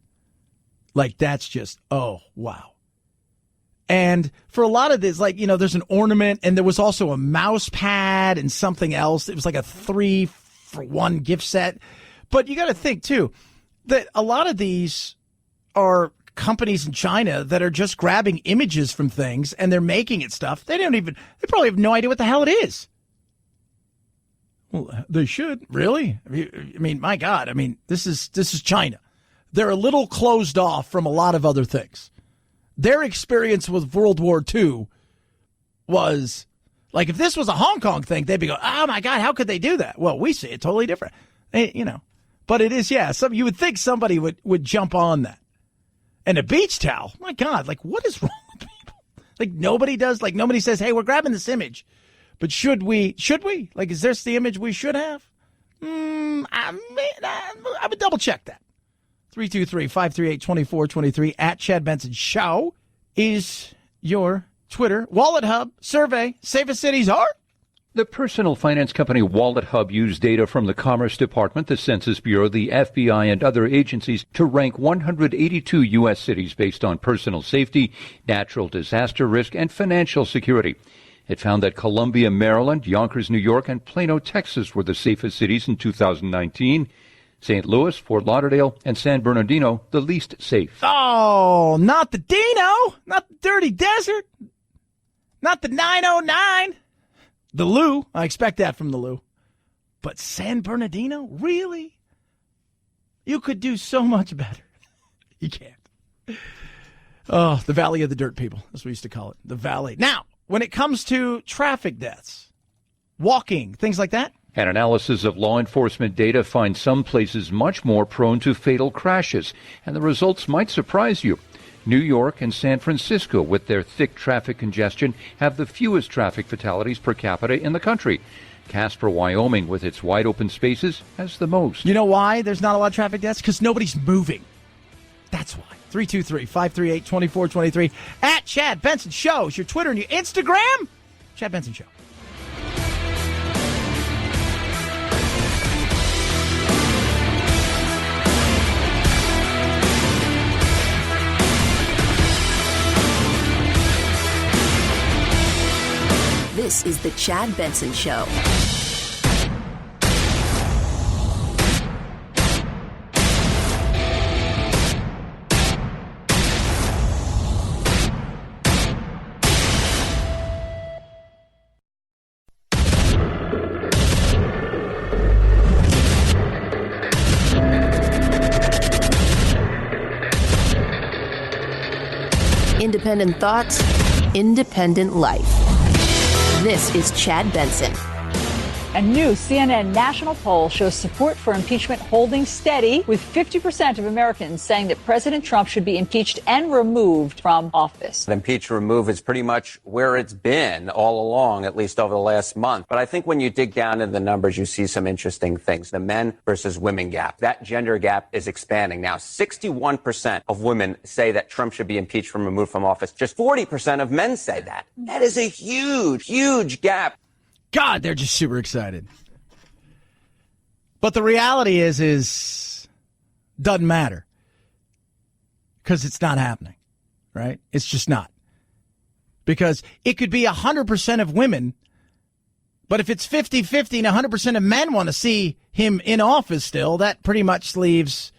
Like, that's just, oh, wow. And for a lot of this, like, there's an ornament, and there was also a mouse pad and something else. It was like a 3-for-1 gift set. But you got to think, too, that a lot of these are companies in China that are just grabbing images from things, and they're making it stuff. They probably have no idea what the hell it is. Well, they should, really. I mean, my God. I mean, this is China. They're a little closed off from a lot of other things. Their experience with World War II was like, if this was a Hong Kong thing, they'd be going, oh my God, how could they do that? Well, we see it totally different, but it is, yeah. You would think somebody would jump on that. And a beach towel, my God, like, what is wrong with people? Like, nobody does, like, nobody says, hey, we're grabbing this image, but should we? Like, is this the image we should have? I would double check that. 323-538-2423 at Chad Benson Show is your Twitter. Wallet Hub survey, safest cities are. The personal finance company Wallet Hub used data from the Commerce Department, the Census Bureau, the FBI, and other agencies to rank 182 U.S. cities based on personal safety, natural disaster risk, and financial security. It found that Columbia, Maryland, Yonkers, New York, and Plano, Texas were the safest cities in 2019. St. Louis, Fort Lauderdale, and San Bernardino, the least safe. Oh, not the Dino, not the Dirty Desert, not the 909. The Lou, I expect that from the Lou. But San Bernardino, really? You could do so much better. You can't. Oh, the Valley of the Dirt People, as we used to call it, the Valley. Now, when it comes to traffic deaths, walking, things like that, an analysis of law enforcement data finds some places much more prone to fatal crashes, and the results might surprise you. New York and San Francisco, with their thick traffic congestion, have the fewest traffic fatalities per capita in the country. Casper, Wyoming, with its wide open spaces, has the most. You know why there's not a lot of traffic deaths? Because nobody's moving. That's why. 323-538-2423 at Chad Benson Show is your Twitter and your Instagram. Chad Benson Show. This is the Chad Benson Show. Independent thoughts, independent life. This is Chad Benson. A new CNN national poll shows support for impeachment holding steady, with 50% of Americans saying that President Trump should be impeached and removed from office. Impeach, remove is pretty much where it's been all along, at least over the last month. But I think when you dig down into the numbers, you see some interesting things. The men versus women gap. That gender gap is expanding. Now, 61% of women say that Trump should be impeached and removed from office. Just 40% of men say that. That is a huge, huge gap. God, they're just super excited. But the reality is doesn't matter, because it's not happening, right? It's just not. Because it could be 100% of women, but if it's 50-50 and 100% of men want to see him in office still, that pretty much leaves,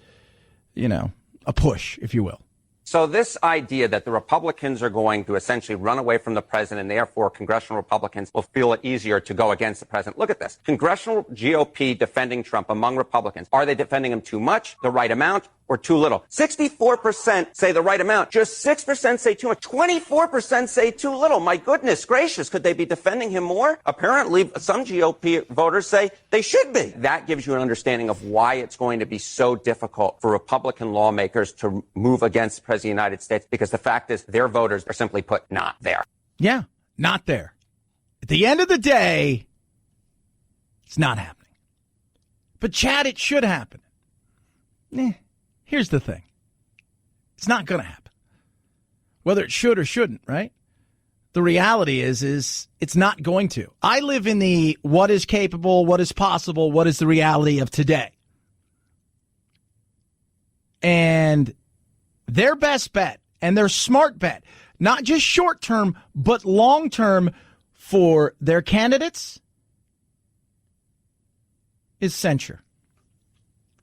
a push, if you will. So this idea that the Republicans are going to essentially run away from the president, and therefore congressional Republicans will feel it easier to go against the president. Look at this. Congressional GOP defending Trump among Republicans. Are they defending him too much, the right amount, or too little. 64% say the right amount. Just 6% say too much. 24% say too little. My goodness gracious, could they be defending him more? Apparently, some GOP voters say they should be. That gives you an understanding of why it's going to be so difficult for Republican lawmakers to move against the President of the United States, because the fact is their voters are simply put not there. Yeah, not there. At the end of the day, it's not happening. But, Chad, it should happen. Here's the thing. It's not going to happen. Whether it should or shouldn't, right? The reality is it's not going to. I live in the what is capable, what is possible, what is the reality of today. And their best bet and their smart bet, not just short term, but long term for their candidates, is censure.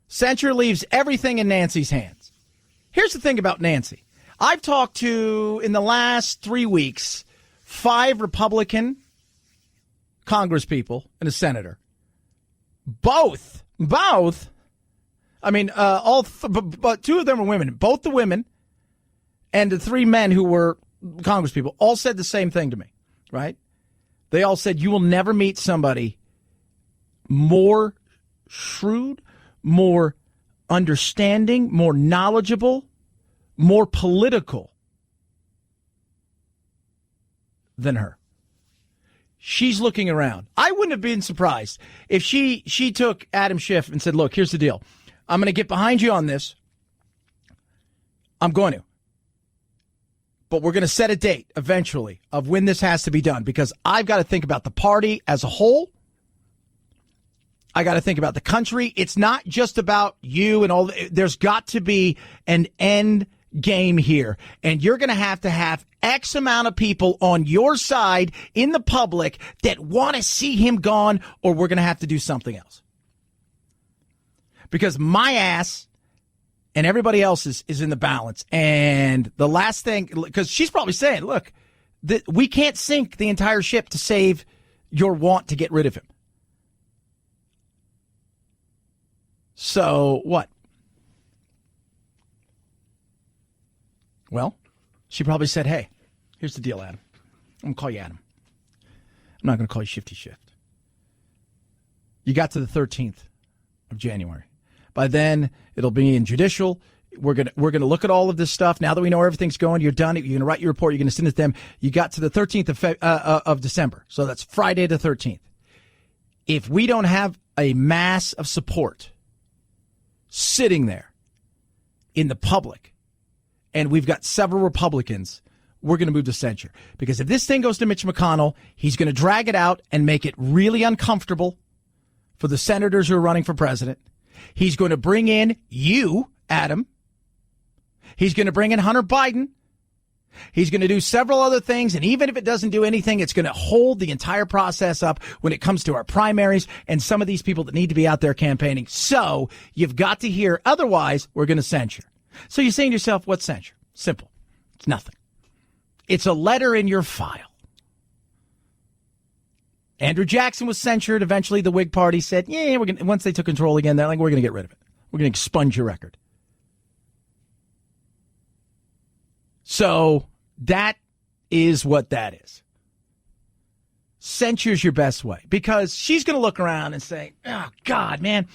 Censure leaves everything in Nancy's hands. Here's the thing about Nancy. I've talked to, in the last 3 weeks, 5 Republican congresspeople and a senator. Both. I mean, but 2 of them were women. Both the women and the 3 men who were congresspeople all said the same thing to me, right? They all said, you will never meet somebody more shrewd, more understanding, more knowledgeable, more political than her. She's looking around. I wouldn't have been surprised if she took Adam Schiff and said, look, here's the deal. I'm going to get behind you on this. I'm going to. But we're going to set a date eventually of when this has to be done, because I've got to think about the party as a whole. I got to think about the country. It's not just about you and all. There's got to be an end game here. And you're going to have X amount of people on your side in the public that want to see him gone, or we're going to have to do something else. Because my ass and everybody else is in the balance. And the last thing, because she's probably saying, look, we can't sink the entire ship to save your want to get rid of him. So what? Well, she probably said, hey, here's the deal, Adam. I'm going to call you Adam. I'm not going to call you Shifty Shift. You got to the 13th of January. By then, it'll be in judicial. We're gonna look at all of this stuff. Now that we know where everything's going, you're done. You're going to write your report. You're going to send it to them. You got to the 13th of December. So that's Friday the 13th. If we don't have a mass of support sitting there in the public, and we've got several Republicans, we're going to move to censure. Because if this thing goes to Mitch McConnell, he's going to drag it out and make it really uncomfortable for the senators who are running for president. He's going to bring in you, Adam. He's going to bring in Hunter Biden. He's going to do several other things, and even if it doesn't do anything, it's going to hold the entire process up when it comes to our primaries and some of these people that need to be out there campaigning. So you've got to hear, otherwise we're going to censure. So you're saying to yourself, what's censure? Simple. It's nothing. It's a letter in your file. Andrew Jackson was censured. Eventually the Whig Party said, yeah, once they took control again, they're like, we're going to get rid of it. We're going to expunge your record. So that is what that is. Censure's your best way, because she's going to look around and say, oh, God, man,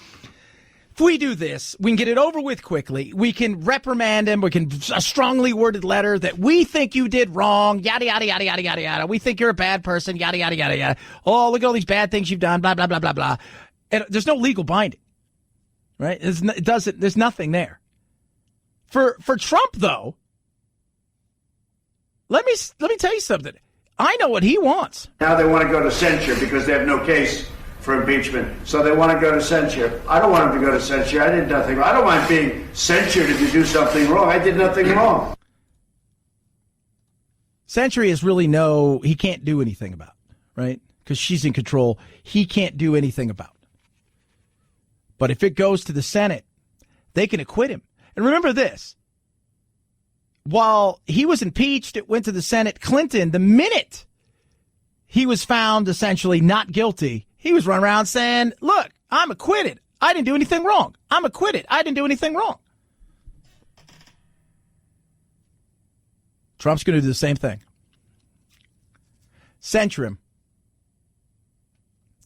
if we do this, we can get it over with quickly. We can reprimand him. We can a strongly worded letter that we think you did wrong, yada, yada, yada, yada, yada, yada. We think you're a bad person, yada, yada, yada, yada. Oh, look at all these bad things you've done, blah, blah, blah, blah, blah. And there's no legal binding, right? There's nothing there. For Trump, though, let me tell you something. I know what he wants. Now they want to go to censure because they have no case for impeachment. So they want to go to censure. I don't want him to go to censure. I did nothing wrong. I don't mind being censured if you do something wrong. I did nothing wrong. Censure is really he can't do anything about, right? Because she's in control. He can't do anything about. But if it goes to the Senate, they can acquit him. And remember this. While he was impeached, it went to the Senate. Clinton, the minute he was found essentially not guilty, he was running around saying, look, I'm acquitted. I didn't do anything wrong. I'm acquitted. I didn't do anything wrong. Trump's going to do the same thing. Censure him.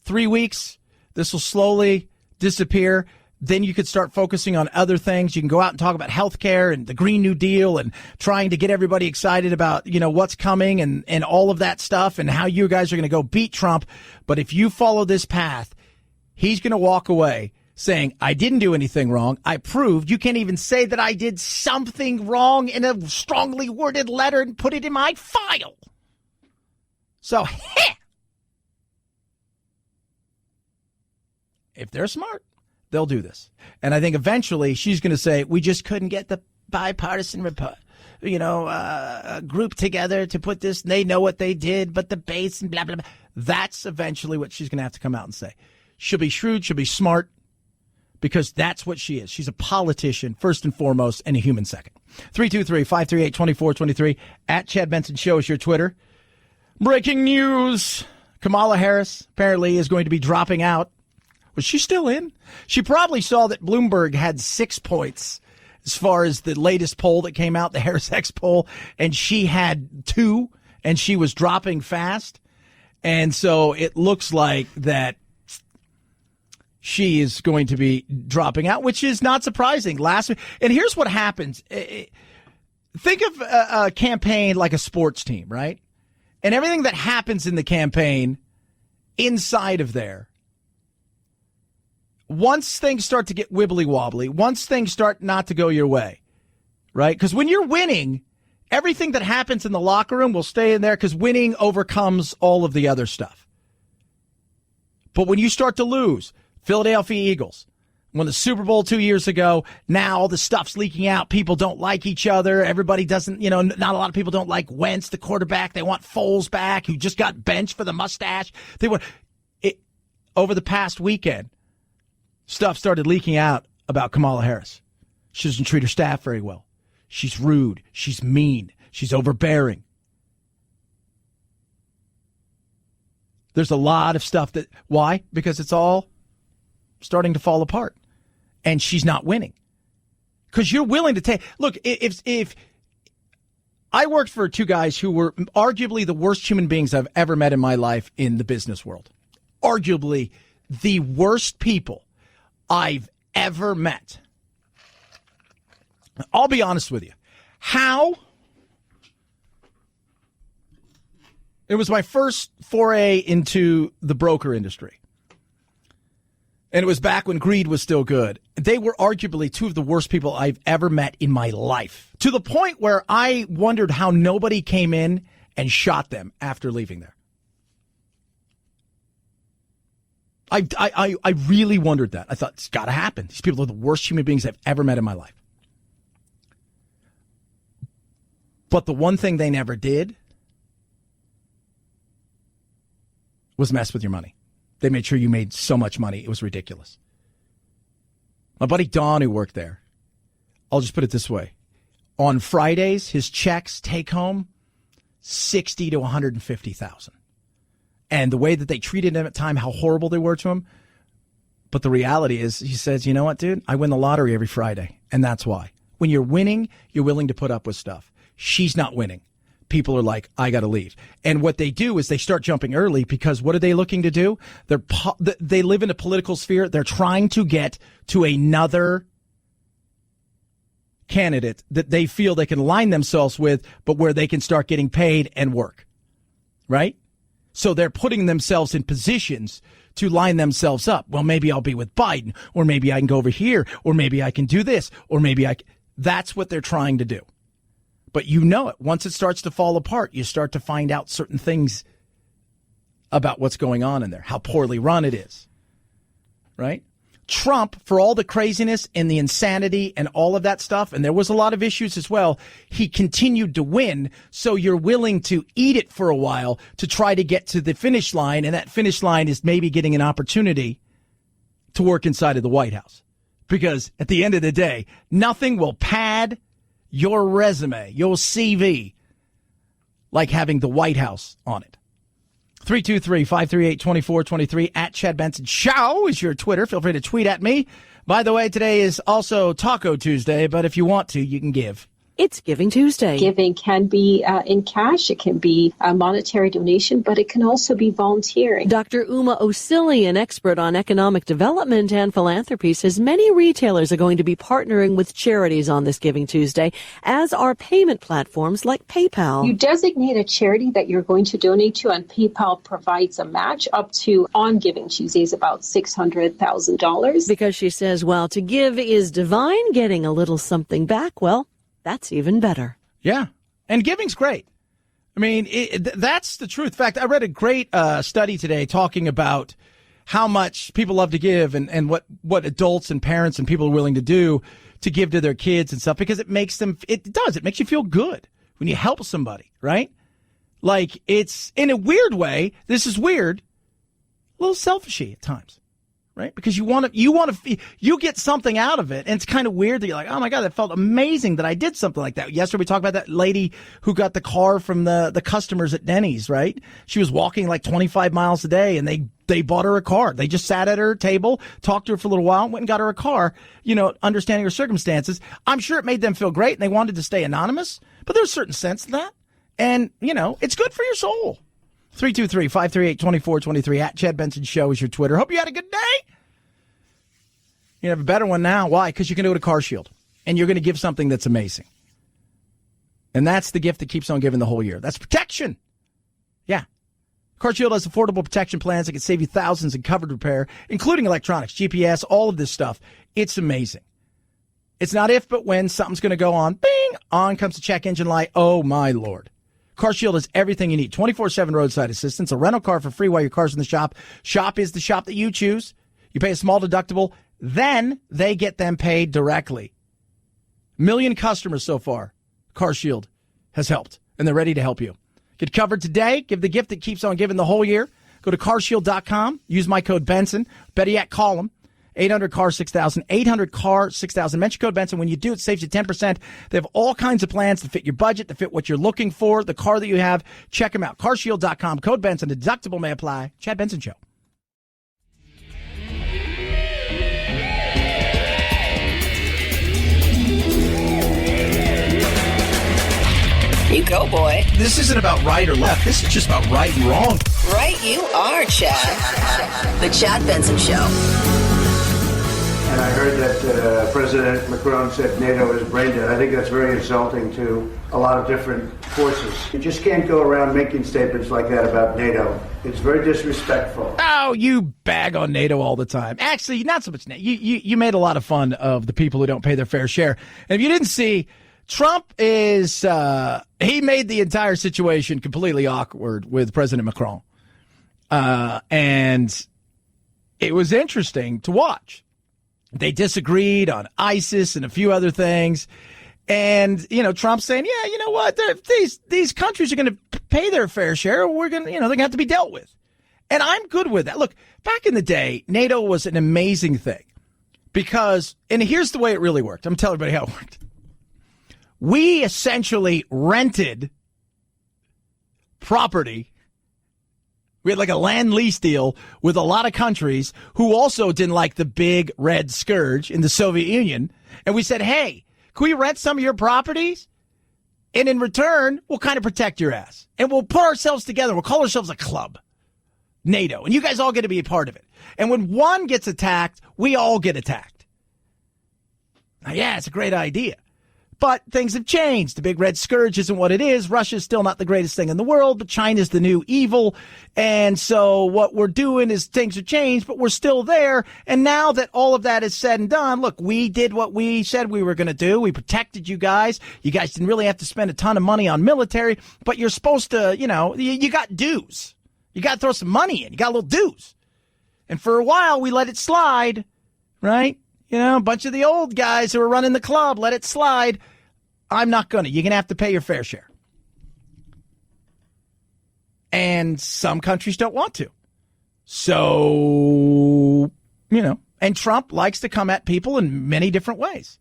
3 weeks, this will slowly disappear. Then you could start focusing on other things. You can go out and talk about healthcare and the Green New Deal and trying to get everybody excited about, what's coming and all of that stuff and how you guys are going to go beat Trump. But if you follow this path, he's going to walk away saying, I didn't do anything wrong. I proved. You can't even say that I did something wrong in a strongly worded letter and put it in my file. So, if they're smart, they'll do this. And I think eventually she's going to say, we just couldn't get the bipartisan group together to put this. They know what they did, but the base and blah, blah, blah. That's eventually what she's going to have to come out and say. She'll be shrewd. She'll be smart because that's what she is. She's a politician, first and foremost, and a human second. 323-538-2423. At Chad Benson Show is your Twitter. Breaking news. Kamala Harris apparently is going to be dropping out. Was she still in? She probably saw that Bloomberg had 6 points as far as the latest poll that came out, the Harris X poll, and she had 2, and she was dropping fast. And so it looks like that she is going to be dropping out, which is not surprising. And here's what happens. Think of a campaign like a sports team, right? And everything that happens in the campaign inside of there, once things start to get wibbly wobbly, once things start not to go your way, right? Because when you're winning, everything that happens in the locker room will stay in there because winning overcomes all of the other stuff. But when you start to lose, Philadelphia Eagles won the Super Bowl 2 years ago. Now all the stuff's leaking out. People don't like each other. Everybody doesn't, not a lot of people don't like Wentz, the quarterback. They want Foles back, who just got benched for the mustache. They want it. Over the past weekend, stuff started leaking out about Kamala Harris. She doesn't treat her staff very well. She's rude. She's mean. She's overbearing. There's a lot of stuff that, why? Because it's all starting to fall apart. And she's not winning. Because you're willing to take, look, if I worked for 2 guys who were arguably the worst human beings I've ever met in my life in the business world. Arguably the worst people I've ever met. I'll be honest with you. It was my first foray into the broker industry. And it was back when greed was still good. They were arguably 2 of the worst people I've ever met in my life. To the point where I wondered how nobody came in and shot them after leaving there. I really wondered that. I thought, it's got to happen. These people are the worst human beings I've ever met in my life. But the one thing they never did was mess with your money. They made sure you made so much money. It was ridiculous. My buddy Don, who worked there, I'll just put it this way. On Fridays, his checks take home $60,000 to $150,000. And the way that they treated him at the time, how horrible they were to him. But the reality is, he says, you know what, dude? I win the lottery every Friday. And that's why. When you're winning, you're willing to put up with stuff. She's not winning. People are like, I got to leave. And what they do is they start jumping early because what are they looking to do? They live in a political sphere. They're trying to get to another candidate that they feel they can line themselves with, but where they can start getting paid and work. Right? So they're putting themselves in positions to line themselves up. Well, maybe I'll be with Biden, or maybe I can go over here, or maybe I can do this, or maybe that's what they're trying to do. But you know it. Once it starts to fall apart, you start to find out certain things about what's going on in there, how poorly run it is. Right? Trump, for all the craziness and the insanity and all of that stuff, and there was a lot of issues as well, he continued to win. So you're willing to eat it for a while to try to get to the finish line. And that finish line is maybe getting an opportunity to work inside of the White House. Because at the end of the day, nothing will pad your resume, your CV, like having the White House on it. 323-538-2423 at Chad Benson Show is your Twitter. Feel free to tweet at me. By the way, today is also Taco Tuesday, but if you want to, you can give. It's Giving Tuesday. Giving can be in cash, it can be a monetary donation, but it can also be volunteering. Dr. Uma Osili, an expert on economic development and philanthropy, says many retailers are going to be partnering with charities on this Giving Tuesday, as are payment platforms like PayPal. You designate a charity that you're going to donate to, and PayPal provides a match up to, on Giving Tuesdays, about $600,000. Because she says, while to give is divine, getting a little something back, well, that's even better. Yeah. And giving's great. I mean, that's the truth. In fact, I read a great study today talking about how much people love to give and what adults and parents and people are willing to do to give to their kids and stuff, because it makes you feel good when you help somebody, right? Like, it's, in a weird way, this is weird, a little selfishy at times, right? Because you get something out of it, and it's kind of weird that you're like, oh my God, that felt amazing that I did something like that. Yesterday we talked about that lady who got the car from the customers at Denny's, right? She was walking like 25 miles a day, and they bought her a car. They just sat at her table, talked to her for a little while, and went and got her a car, understanding her circumstances. I'm sure it made them feel great, and they wanted to stay anonymous, but there's a certain sense to that. And, it's good for your soul. 323-538-2423 at Chad Benson Show is your Twitter. Hope you had a good day. You have a better one now. Why? Because you can do it at CarShield, and you're going to give something that's amazing. And that's the gift that keeps on giving the whole year. That's protection. Yeah. CarShield has affordable protection plans that can save you thousands in covered repair, including electronics, GPS, all of this stuff. It's amazing. It's not if, but when something's going to go on. Bing! On comes the check engine light. Oh, my Lord. CarShield has everything you need. 24/7 roadside assistance, a rental car for free while your car's in the shop. Shop is the shop that you choose. You pay a small deductible. Then they get them paid directly. 1 million customers so far. CarShield has helped, and they're ready to help you. Get covered today. Give the gift that keeps on giving the whole year. Go to carshield.com. Use my code Benson. Better yet, call them. 800-CAR-6000. 800-CAR-6000. Mention code Benson. When you do, it saves you 10%. They have all kinds of plans to fit your budget, to fit what you're looking for, the car that you have. Check them out. carshield.com. Code Benson. Deductible may apply. Chad Benson Show. You go, boy. This isn't about right or left. This is just about right and wrong. Right you are, Chad. The Chad Benson Show. And I heard that President Macron said NATO is brain dead. I think that's very insulting to a lot of different forces. You just can't go around making statements like that about NATO. It's very disrespectful. Oh, you bag on NATO all the time. Actually, not so much NATO. You made a lot of fun of the people who don't pay their fair share. And if you didn't see, Trump is, he made the entire situation completely awkward with President Macron. And it was interesting to watch. They disagreed on ISIS and a few other things. And, Trump's saying, yeah, you know what? These countries are going to pay their fair share. We're going to, they're going to have to be dealt with. And I'm good with that. Look, back in the day, NATO was an amazing thing because, and here's the way it really worked. I'm telling everybody how it worked. We essentially rented property. We had like a land lease deal with a lot of countries who also didn't like the big red scourge in the Soviet Union. And we said, hey, can we rent some of your properties? And in return, we'll kind of protect your ass. And we'll put ourselves together. We'll call ourselves a club, NATO. And you guys all get to be a part of it. And when one gets attacked, we all get attacked. Now, yeah, it's a great idea. But things have changed. The big red scourge isn't what it is. Russia's still not the greatest thing in the world, but China's the new evil. And so what we're doing is things have changed, but we're still there. And now that all of that is said and done, look, we did what we said we were going to do. We protected you guys. You guys didn't really have to spend a ton of money on military, but you're supposed to, you got dues. You got to throw some money in. You got a little dues. And for a while, we let it slide, right? A bunch of the old guys who were running the club let it slide. I'm not going to. You're going to have to pay your fair share. And some countries don't want to. So, and Trump likes to come at people in many different ways.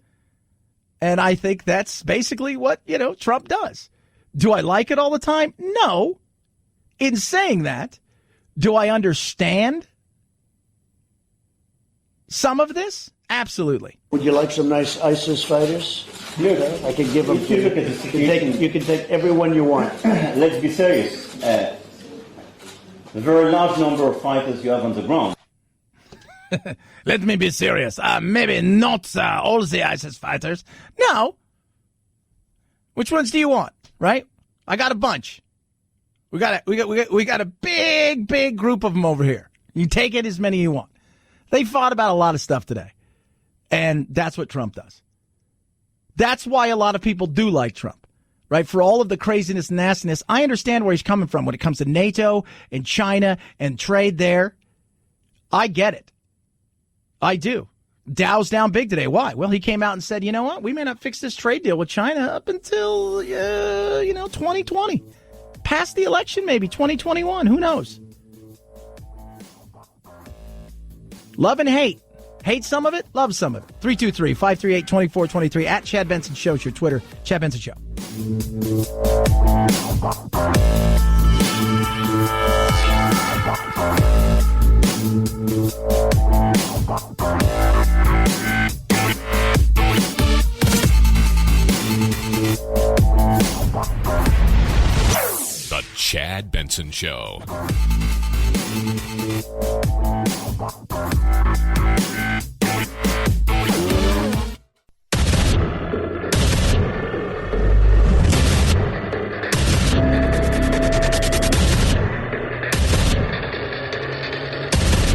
And I think that's basically what, Trump does. Do I like it all the time? No. In saying that, do I understand some of this? Absolutely. Would you like some nice ISIS fighters? Look, I can give them to you. Look at the situation. You can take everyone you want. Let's be serious. The very large number of fighters you have on the ground. Let me be serious. Maybe not all the ISIS fighters. No. Which ones do you want? Right? I got a bunch. We got a big group of them over here. You take it as many as you want. They fought about a lot of stuff today. And that's what Trump does. That's why a lot of people do like Trump, right? For all of the craziness and nastiness, I understand where he's coming from when it comes to NATO and China and trade there. I get it. I do. Dow's down big today. Why? Well, he came out and said, you know what? We may not fix this trade deal with China up until, 2020. Past the election, maybe 2021. Who knows? Love and hate. Hate some of it, love some of it. 323-538-2423 at Chad Benson Show is your Twitter. Chad Benson Show. The Chad Benson Show.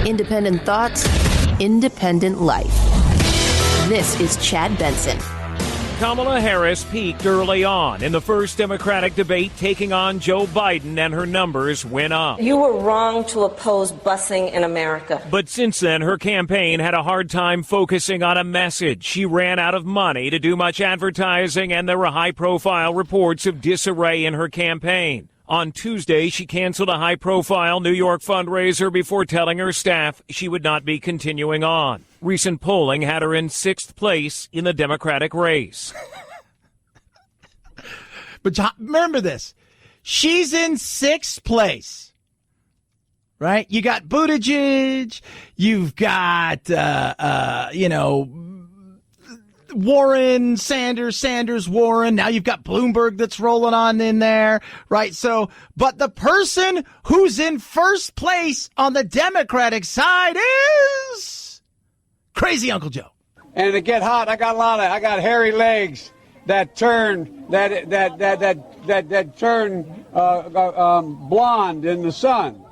Independent thoughts, independent life. This is Chad Benson. Kamala Harris peaked early on in the first Democratic debate, taking on Joe Biden, and her numbers went up. You were wrong to oppose busing in America. But since then, her campaign had a hard time focusing on a message. She ran out of money to do much advertising, and there were high-profile reports of disarray in her campaign. On Tuesday, she canceled a high-profile New York fundraiser before telling her staff she would not be continuing on. Recent polling had her in 6th place in the Democratic race. But remember this. She's in 6th place, right? You got Buttigieg. You've got, Warren, Sanders, Warren. Now you've got Bloomberg that's rolling on in there, right? So, but the person who's in first place on the Democratic side is Crazy Uncle Joe. And to get hot, I got hairy legs that turn blonde in the sun.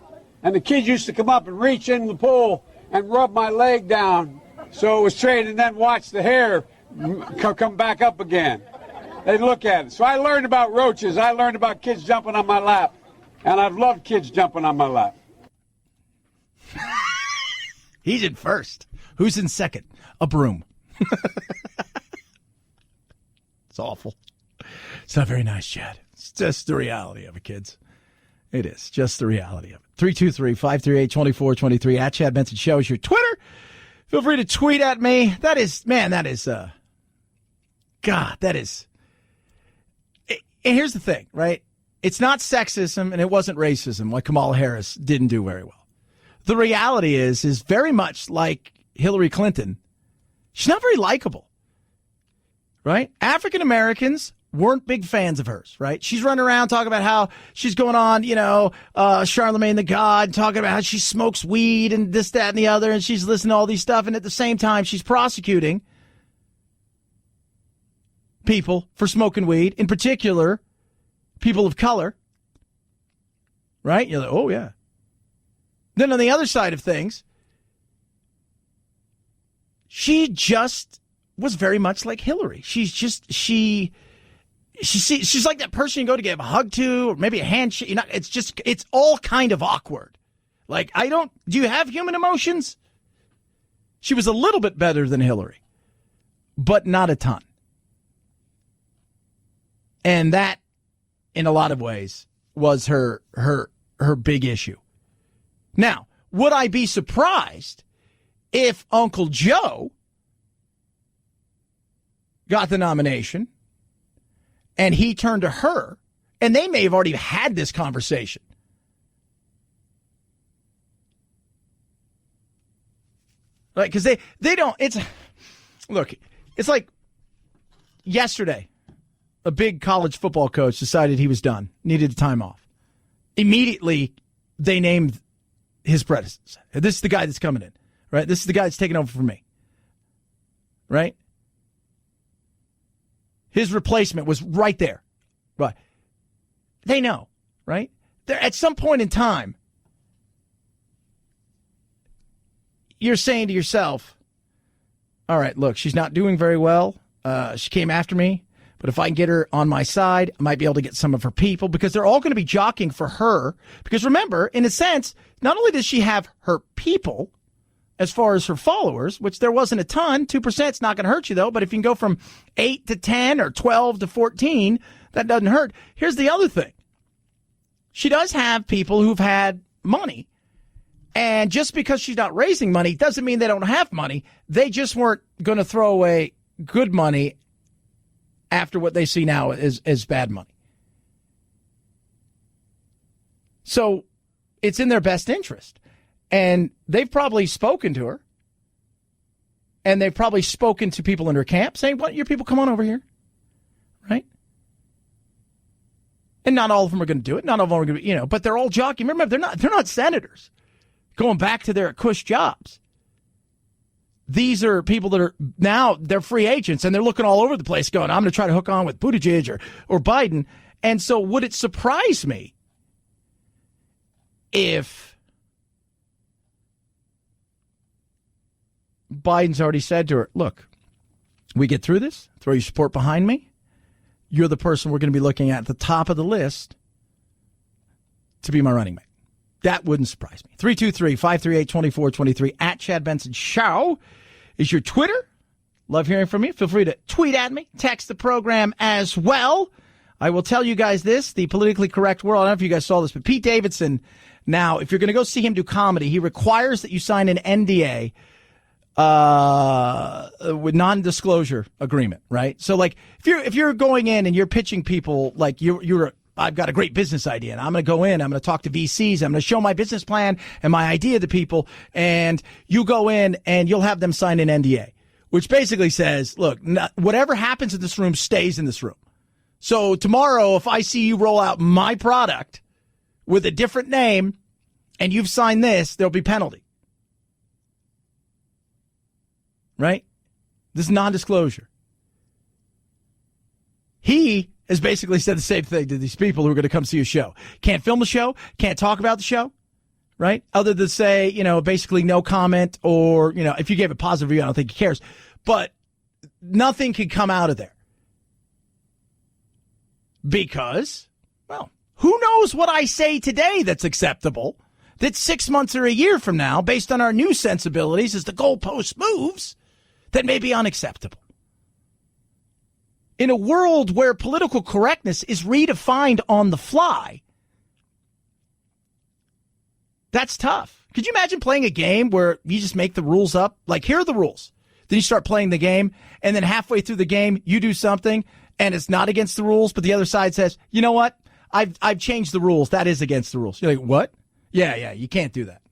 And the kids used to come up and reach in the pool and rub my leg down so it was straight, and then watch the hair come back up again. They'd look at it. So I learned about roaches. I learned about kids jumping on my lap. And I've loved kids jumping on my lap. He's in first. Who's in second? A broom. It's awful. It's not very nice, Chad. It's just the reality of it, kids. It is just the reality of it. 323-538-2423 at Chad Benson Show is your Twitter. Feel free to tweet at me. That is, and here's the thing, right? It's not sexism and it wasn't racism like Kamala Harris didn't do very well. The reality is very much like Hillary Clinton. She's not very likable, right? African Americans weren't big fans of hers, right? She's running around talking about how she's going on, Charlemagne the God, talking about how she smokes weed and this, that, and the other, and she's listening to all these stuff, and at the same time, she's prosecuting people for smoking weed, in particular, people of color, right? You're like, oh, yeah. Then on the other side of things, she just was very much like Hillary. She's like that person you go to give a hug to, or maybe a handshake. It's all kind of awkward. Like, do you have human emotions? She was a little bit better than Hillary, but not a ton. And that, in a lot of ways, was her big issue. Now, would I be surprised if Uncle Joe got the nomination and he turned to her, and they may have already had this conversation? Right? Because they don't. Look, it's like yesterday, a big college football coach decided he was done, needed a time off. Immediately, they named his predecessor. This is the guy that's coming in, right? This is the guy that's taking over for me, right? His replacement was right there, right? They know, right? They're, at some point in time, you're saying to yourself, all right, look, she's not doing very well. She came after me. But if I can get her on my side, I might be able to get some of her people because they're all going to be jockeying for her. Because remember, in a sense, not only does she have her people as far as her followers, which there wasn't a ton, 2% is not going to hurt you, though. But if you can go from 8 to 10 or 12 to 14, that doesn't hurt. Here's the other thing. She does have people who've had money. And just because she's not raising money doesn't mean they don't have money. They just weren't going to throw away good money after what they see now is bad money. So it's in their best interest. And they've probably spoken to her. And they've probably spoken to people in her camp saying, "What, your people come on over here." Right? And not all of them are going to do it. Not all of them are going to, but they're all jockeying. Remember, they're not senators going back to their cush jobs. These are people that are now, they're free agents, and they're looking all over the place going, I'm going to try to hook on with Buttigieg or Biden. And so would it surprise me if Biden's already said to her, look, we get through this, throw your support behind me. You're the person we're going to be looking at the top of the list to be my running mate. That wouldn't surprise me. 323-538-2423 at Chad Benson Show is your Twitter. Love hearing from you. Feel free to tweet at me, text the program as well. I will tell you guys this, the politically correct world. I don't know if you guys saw this, but Pete Davidson, now, if you're going to go see him do comedy, he requires that you sign an NDA with non-disclosure agreement, right? So, like, if you're going in and you're pitching people like I've got a great business idea, and I'm going to go in, I'm going to talk to VCs, I'm going to show my business plan and my idea to people, and you go in and you'll have them sign an NDA, which basically says, look, whatever happens in this room stays in this room. So tomorrow, if I see you roll out my product with a different name and you've signed this, there'll be penalty. Right? This is non-disclosure. He has basically said the same thing to these people who are going to come see a show. Can't film the show, can't talk about the show, right? Other than say, basically no comment, or, if you gave a positive review, I don't think he cares. But nothing can come out of there. Because, well, who knows what I say today that's acceptable, that 6 months or a year from now, based on our new sensibilities as the goalpost moves, that may be unacceptable. In a world where political correctness is redefined on the fly, that's tough. Could you imagine playing a game where you just make the rules up? Like, here are the rules. Then you start playing the game, and then halfway through the game, you do something, and it's not against the rules, but the other side says, you know what? I've changed the rules. That is against the rules. You're like, what? Yeah, you can't do that.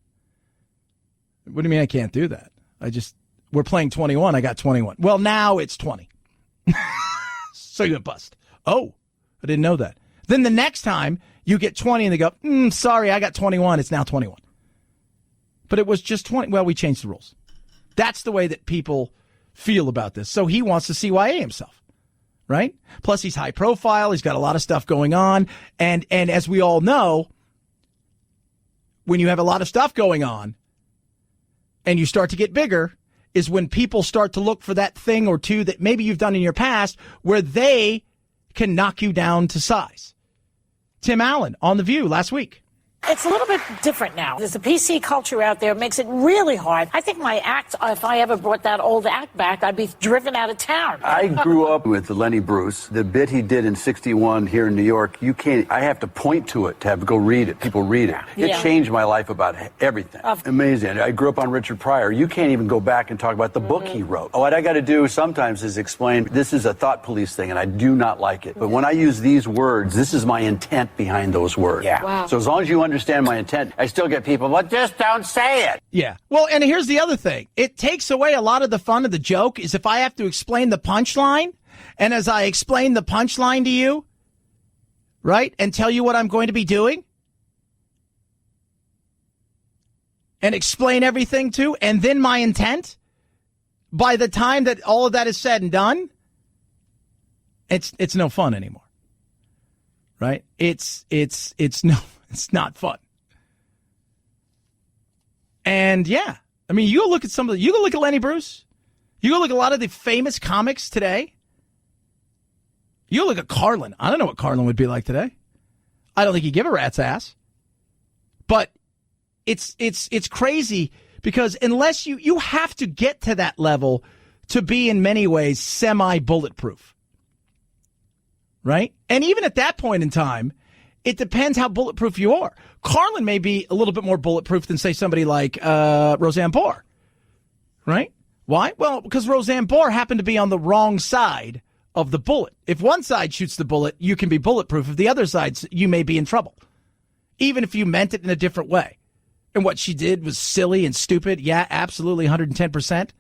What do you mean I can't do that? We're playing 21. I got 21. Well, now it's 20. So you get bust. Oh, I didn't know that. Then the next time you get 20 and they go, sorry, I got 21. It's now 21. But it was just 20. Well, we changed the rules. That's the way that people feel about this. So he wants to CYA himself, right? Plus he's high profile. He's got a lot of stuff going on. And as we all know, when you have a lot of stuff going on and you start to get bigger, is when people start to look for that thing or two that maybe you've done in your past where they can knock you down to size. Tim Allen on The View last week. It's a little bit different now. There's a PC culture out there. It makes it really hard. I think my act, if I ever brought that old act back, I'd be driven out of town. I grew up with Lenny Bruce. The bit he did in 61 here in New York, I have to point to it to have to go read it. People read it. It changed my life about everything. Amazing. I grew up on Richard Pryor. You can't even go back and talk about the book he wrote. What I got to do sometimes is explain, this is a thought police thing, and I do not like it. But when I use these words, this is my intent behind those words. Yeah. Wow. So as long as you understand understand my intent. I still get people, well, just don't say it. Yeah. Well, and here's the other thing. It takes away a lot of the fun of the joke is if I have to explain the punchline, and as I explain the punchline to you, right, and tell you what I'm going to be doing, and explain everything to, and then my intent, by the time that all of that is said and done, it's no fun anymore. Right? It's not fun. And yeah, I mean, you go look at Lenny Bruce. You go look at a lot of the famous comics today. You look at Carlin. I don't know what Carlin would be like today. I don't think he'd give a rat's ass. But it's crazy because unless you have to get to that level to be in many ways semi-bulletproof. Right? And even at that point in time, it depends how bulletproof you are. Carlin may be a little bit more bulletproof than, say, somebody like Roseanne Barr. Right? Why? Well, because Roseanne Barr happened to be on the wrong side of the bullet. If one side shoots the bullet, you can be bulletproof. If the other side, you may be in trouble. Even if you meant it in a different way. And what she did was silly and stupid. Yeah, absolutely 110%.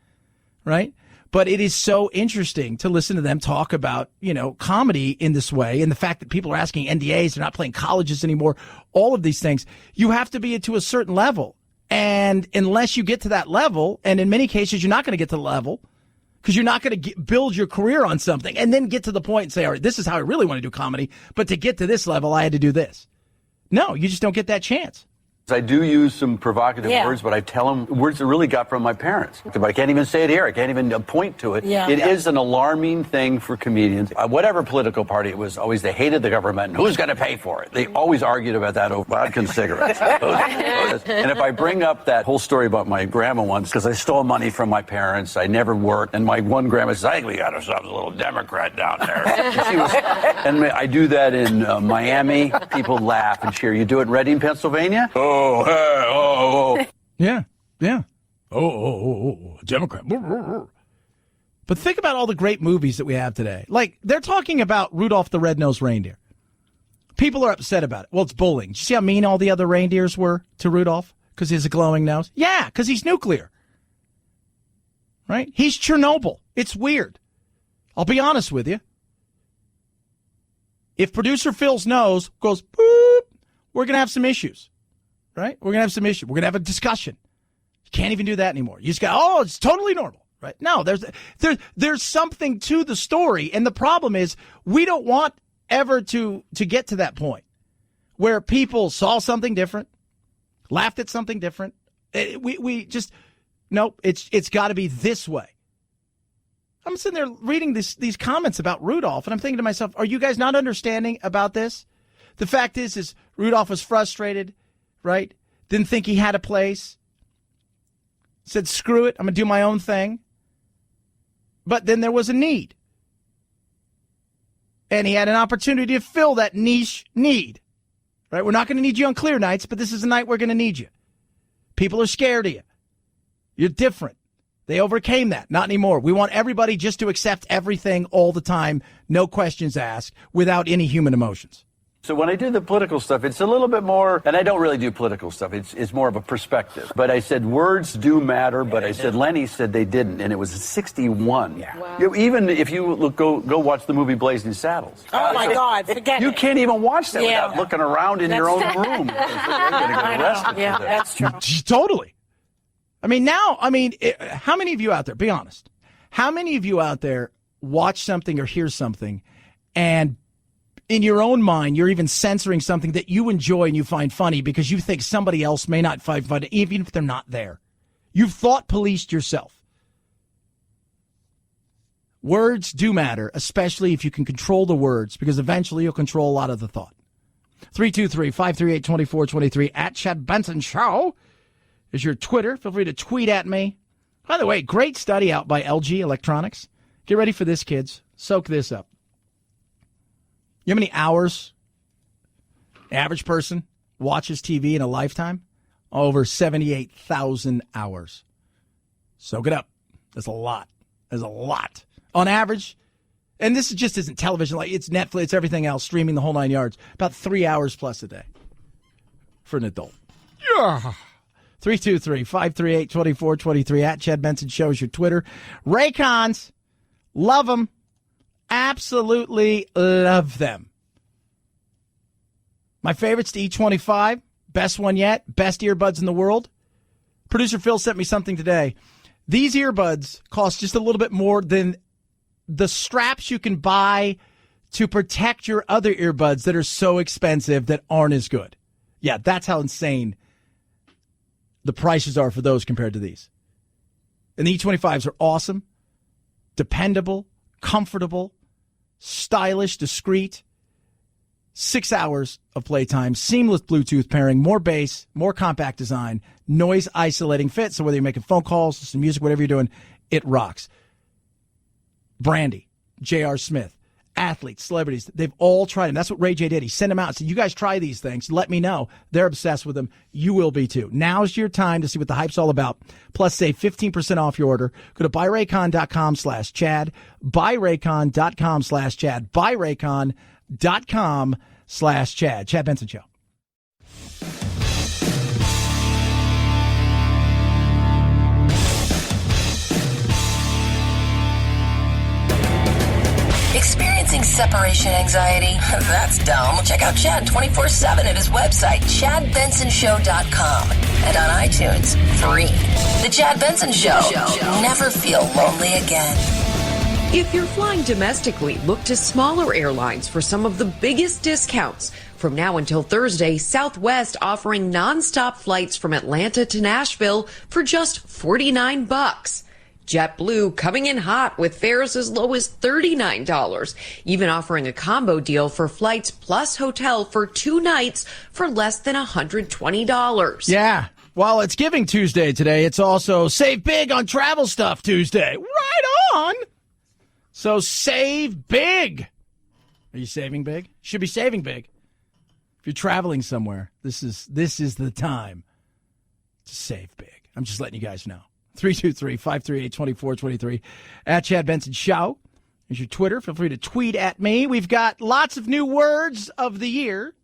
Right? But it is so interesting to listen to them talk about, comedy in this way and the fact that people are asking NDAs, they're not playing colleges anymore, all of these things. You have to be to a certain level. And unless you get to that level, and in many cases you're not going to get to the level because you're not going to build your career on something and then get to the point and say, all right, this is how I really want to do comedy. But to get to this level, I had to do this. No, you just don't get that chance. I do use some provocative words, but I tell them words that really got from my parents. But I can't even say it here. I can't even point to it. It is an alarming thing for comedians. Whatever political party it was, always they hated the government. And who's going to pay for it? They always argued about that over vodka and cigarettes. And if I bring up that whole story about my grandma once, because I stole money from my parents, I never worked, and my one grandma says, I think we got ourselves a little Democrat down there. And I do that in Miami. People laugh and cheer. You do it in Reading, Pennsylvania? Oh, hey, oh. Yeah. Oh, Democrat. But think about all the great movies that we have today. Like, they're talking about Rudolph the Red-Nosed Reindeer. People are upset about it. Well, it's bullying. Did you see how mean all the other reindeers were to Rudolph? Because he has a glowing nose? Yeah, because he's nuclear. Right? He's Chernobyl. It's weird. I'll be honest with you. If producer Phil's nose goes, boop, we're going to have some issues. Right? We're going to have some issues. We're going to have a discussion. You can't even do that anymore. You just go, it's totally normal. Right? No, there's something to the story. And the problem is we don't want ever to get to that point where people saw something different, laughed at something different. We just, nope, it's got to be this way. I'm sitting there reading these comments about Rudolph, and I'm thinking to myself, are you guys not understanding about this? The fact is Rudolph was frustrated, right? Didn't think he had a place. Said, screw it, I'm going to do my own thing. But then there was a need. And he had an opportunity to fill that niche need. Right? We're not going to need you on clear nights, but this is the night we're going to need you. People are scared of you. You're different. They overcame that. Not anymore. We want everybody just to accept everything all the time, no questions asked, without any human emotions. So when I do the political stuff, it's a little bit more, and I don't really do political stuff. It's more of a perspective. But I said words do matter, but I said Lenny said they didn't, and it was 61. Yeah. Wow. Even if you go watch the movie Blazing Saddles. Oh, my God, forget it. You can't even watch that without looking around in your own room. You're going to get arrested. Yeah, that's true. Totally. How many of you out there, be honest, how many of you out there watch something or hear something and in your own mind, you're even censoring something that you enjoy and you find funny because you think somebody else may not find funny, even if they're not there. You've thought policed yourself. Words do matter, especially if you can control the words, because eventually you'll control a lot of the thought. 323-538-2423 at Chad Benson Show is your Twitter. Feel free to tweet at me. By the way, great study out by LG Electronics. Get ready for this, kids. Soak this up. You know how many hours the average person watches TV in a lifetime? Over 78,000 hours. Soak it up. That's a lot. That's a lot. On average, and this just isn't television, like it's Netflix, it's everything else, streaming the whole 9 yards, about 3 hours plus a day. for an adult. Yeah. 323-538-2423 at Chad Benson Show is your Twitter. Raycons, love them. Absolutely love them. My favorite's the E25. Best one yet. Best earbuds in the world. Producer Phil sent me something today. These earbuds cost just a little bit more than the straps you can buy to protect your other earbuds that are so expensive that aren't as good. Yeah, that's how insane the prices are for those compared to these. And the E25s are awesome, dependable, comfortable, stylish, discreet. 6 hours of playtime, seamless Bluetooth pairing, more bass, more compact design, noise isolating fit. So whether you're making phone calls, some music, whatever you're doing, it rocks. Brandy, J.R. Smith, athletes, celebrities, they've all tried them. That's what Ray J did. He sent them out and said, you guys try these things. Let me know. They're obsessed with them. You will be too. Now's your time to see what the hype's all about. Plus, save 15% off your order. Go to buyraycon.com/Chad. Buyraycon.com/Chad. Buyraycon.com/Chad. Chad Benson Show. Experiencing separation anxiety? That's dumb. Check out Chad 24/7 at his website, ChadBensonShow.com, and on iTunes, free. The Chad Benson Show. Never feel lonely again. If you're flying domestically, look to smaller airlines for some of the biggest discounts. From now until Thursday, Southwest offering nonstop flights from Atlanta to Nashville for just $49. JetBlue coming in hot with fares as low as $39, even offering a combo deal for flights plus hotel for 2 nights for less than $120. Yeah. While it's Giving Tuesday today, it's also Save Big on Travel Stuff Tuesday. Right on. So save big. Are you saving big? Should be saving big. If you're traveling somewhere, this is the time to save big. I'm just letting you guys know. 323-538-2423 at Chad Benson Show is your Twitter. Feel free to tweet at me. We've got lots of new words of the year.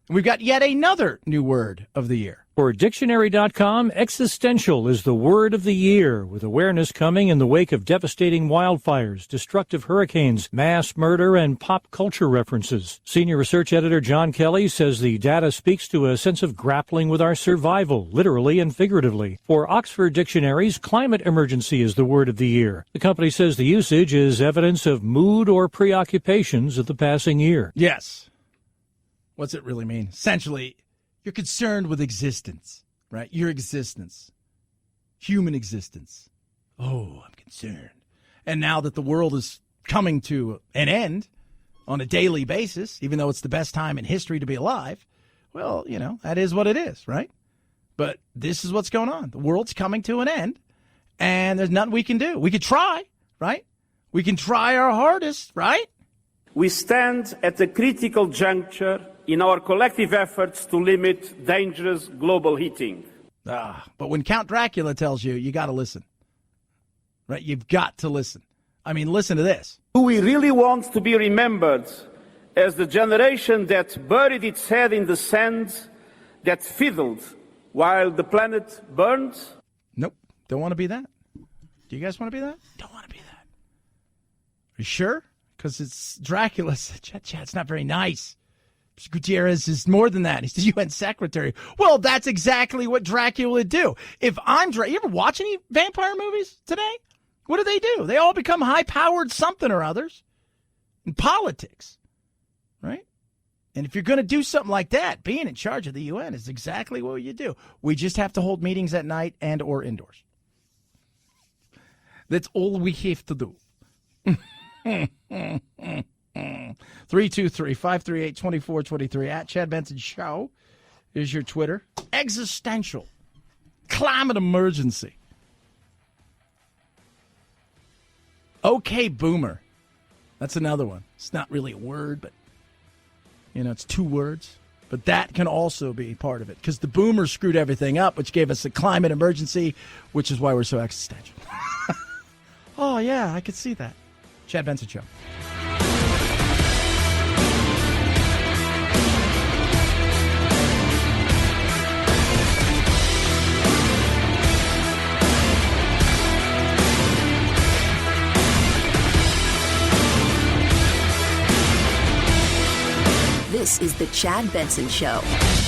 We've got yet another new word of the year. For Dictionary.com, existential is the word of the year, with awareness coming in the wake of devastating wildfires, destructive hurricanes, mass murder, and pop culture references. Senior research editor John Kelly says the data speaks to a sense of grappling with our survival, literally and figuratively. For Oxford Dictionaries, climate emergency is the word of the year. The company says the usage is evidence of mood or preoccupations of the passing year. Yes. What's it really mean? Essentially, you're concerned with existence, right? Your existence. Human existence. Oh, I'm concerned. And now that the world is coming to an end on a daily basis, even though it's the best time in history to be alive, well, you know, that is what it is, right? But this is what's going on. The world's coming to an end, and there's nothing we can do. We could try, right? We can try our hardest, right? We stand at a critical juncture in our collective efforts to limit dangerous global heating. But when Count Dracula tells you, you got to listen. Right? You've got to listen. I mean, listen to this. Do we really want to be remembered as the generation that buried its head in the sand, that fiddled while the planet burned? Nope. Don't want to be that. Do you guys want to be that? Don't want to be that. Are you sure? Because it's Dracula. It's not very nice. Gutierrez is more than that. He's the UN secretary. Well, that's exactly what Dracula would do. If I'm you ever watch any vampire movies today? What do? They all become high-powered something or others in politics, right? And if you're going to do something like that, being in charge of the UN is exactly what you do. We just have to hold meetings at night and or indoors. That's all we have to do. 323-538-2423 at Chad Benson Show is your Twitter. Existential. Climate emergency. Okay, boomer. That's another one. It's not really a word, but, you know, it's 2 words. But that can also be part of it because the boomers screwed everything up, which gave us a climate emergency, which is why we're so existential. Oh, yeah, I could see that. Chad Benson Show. The Chad Benson Show.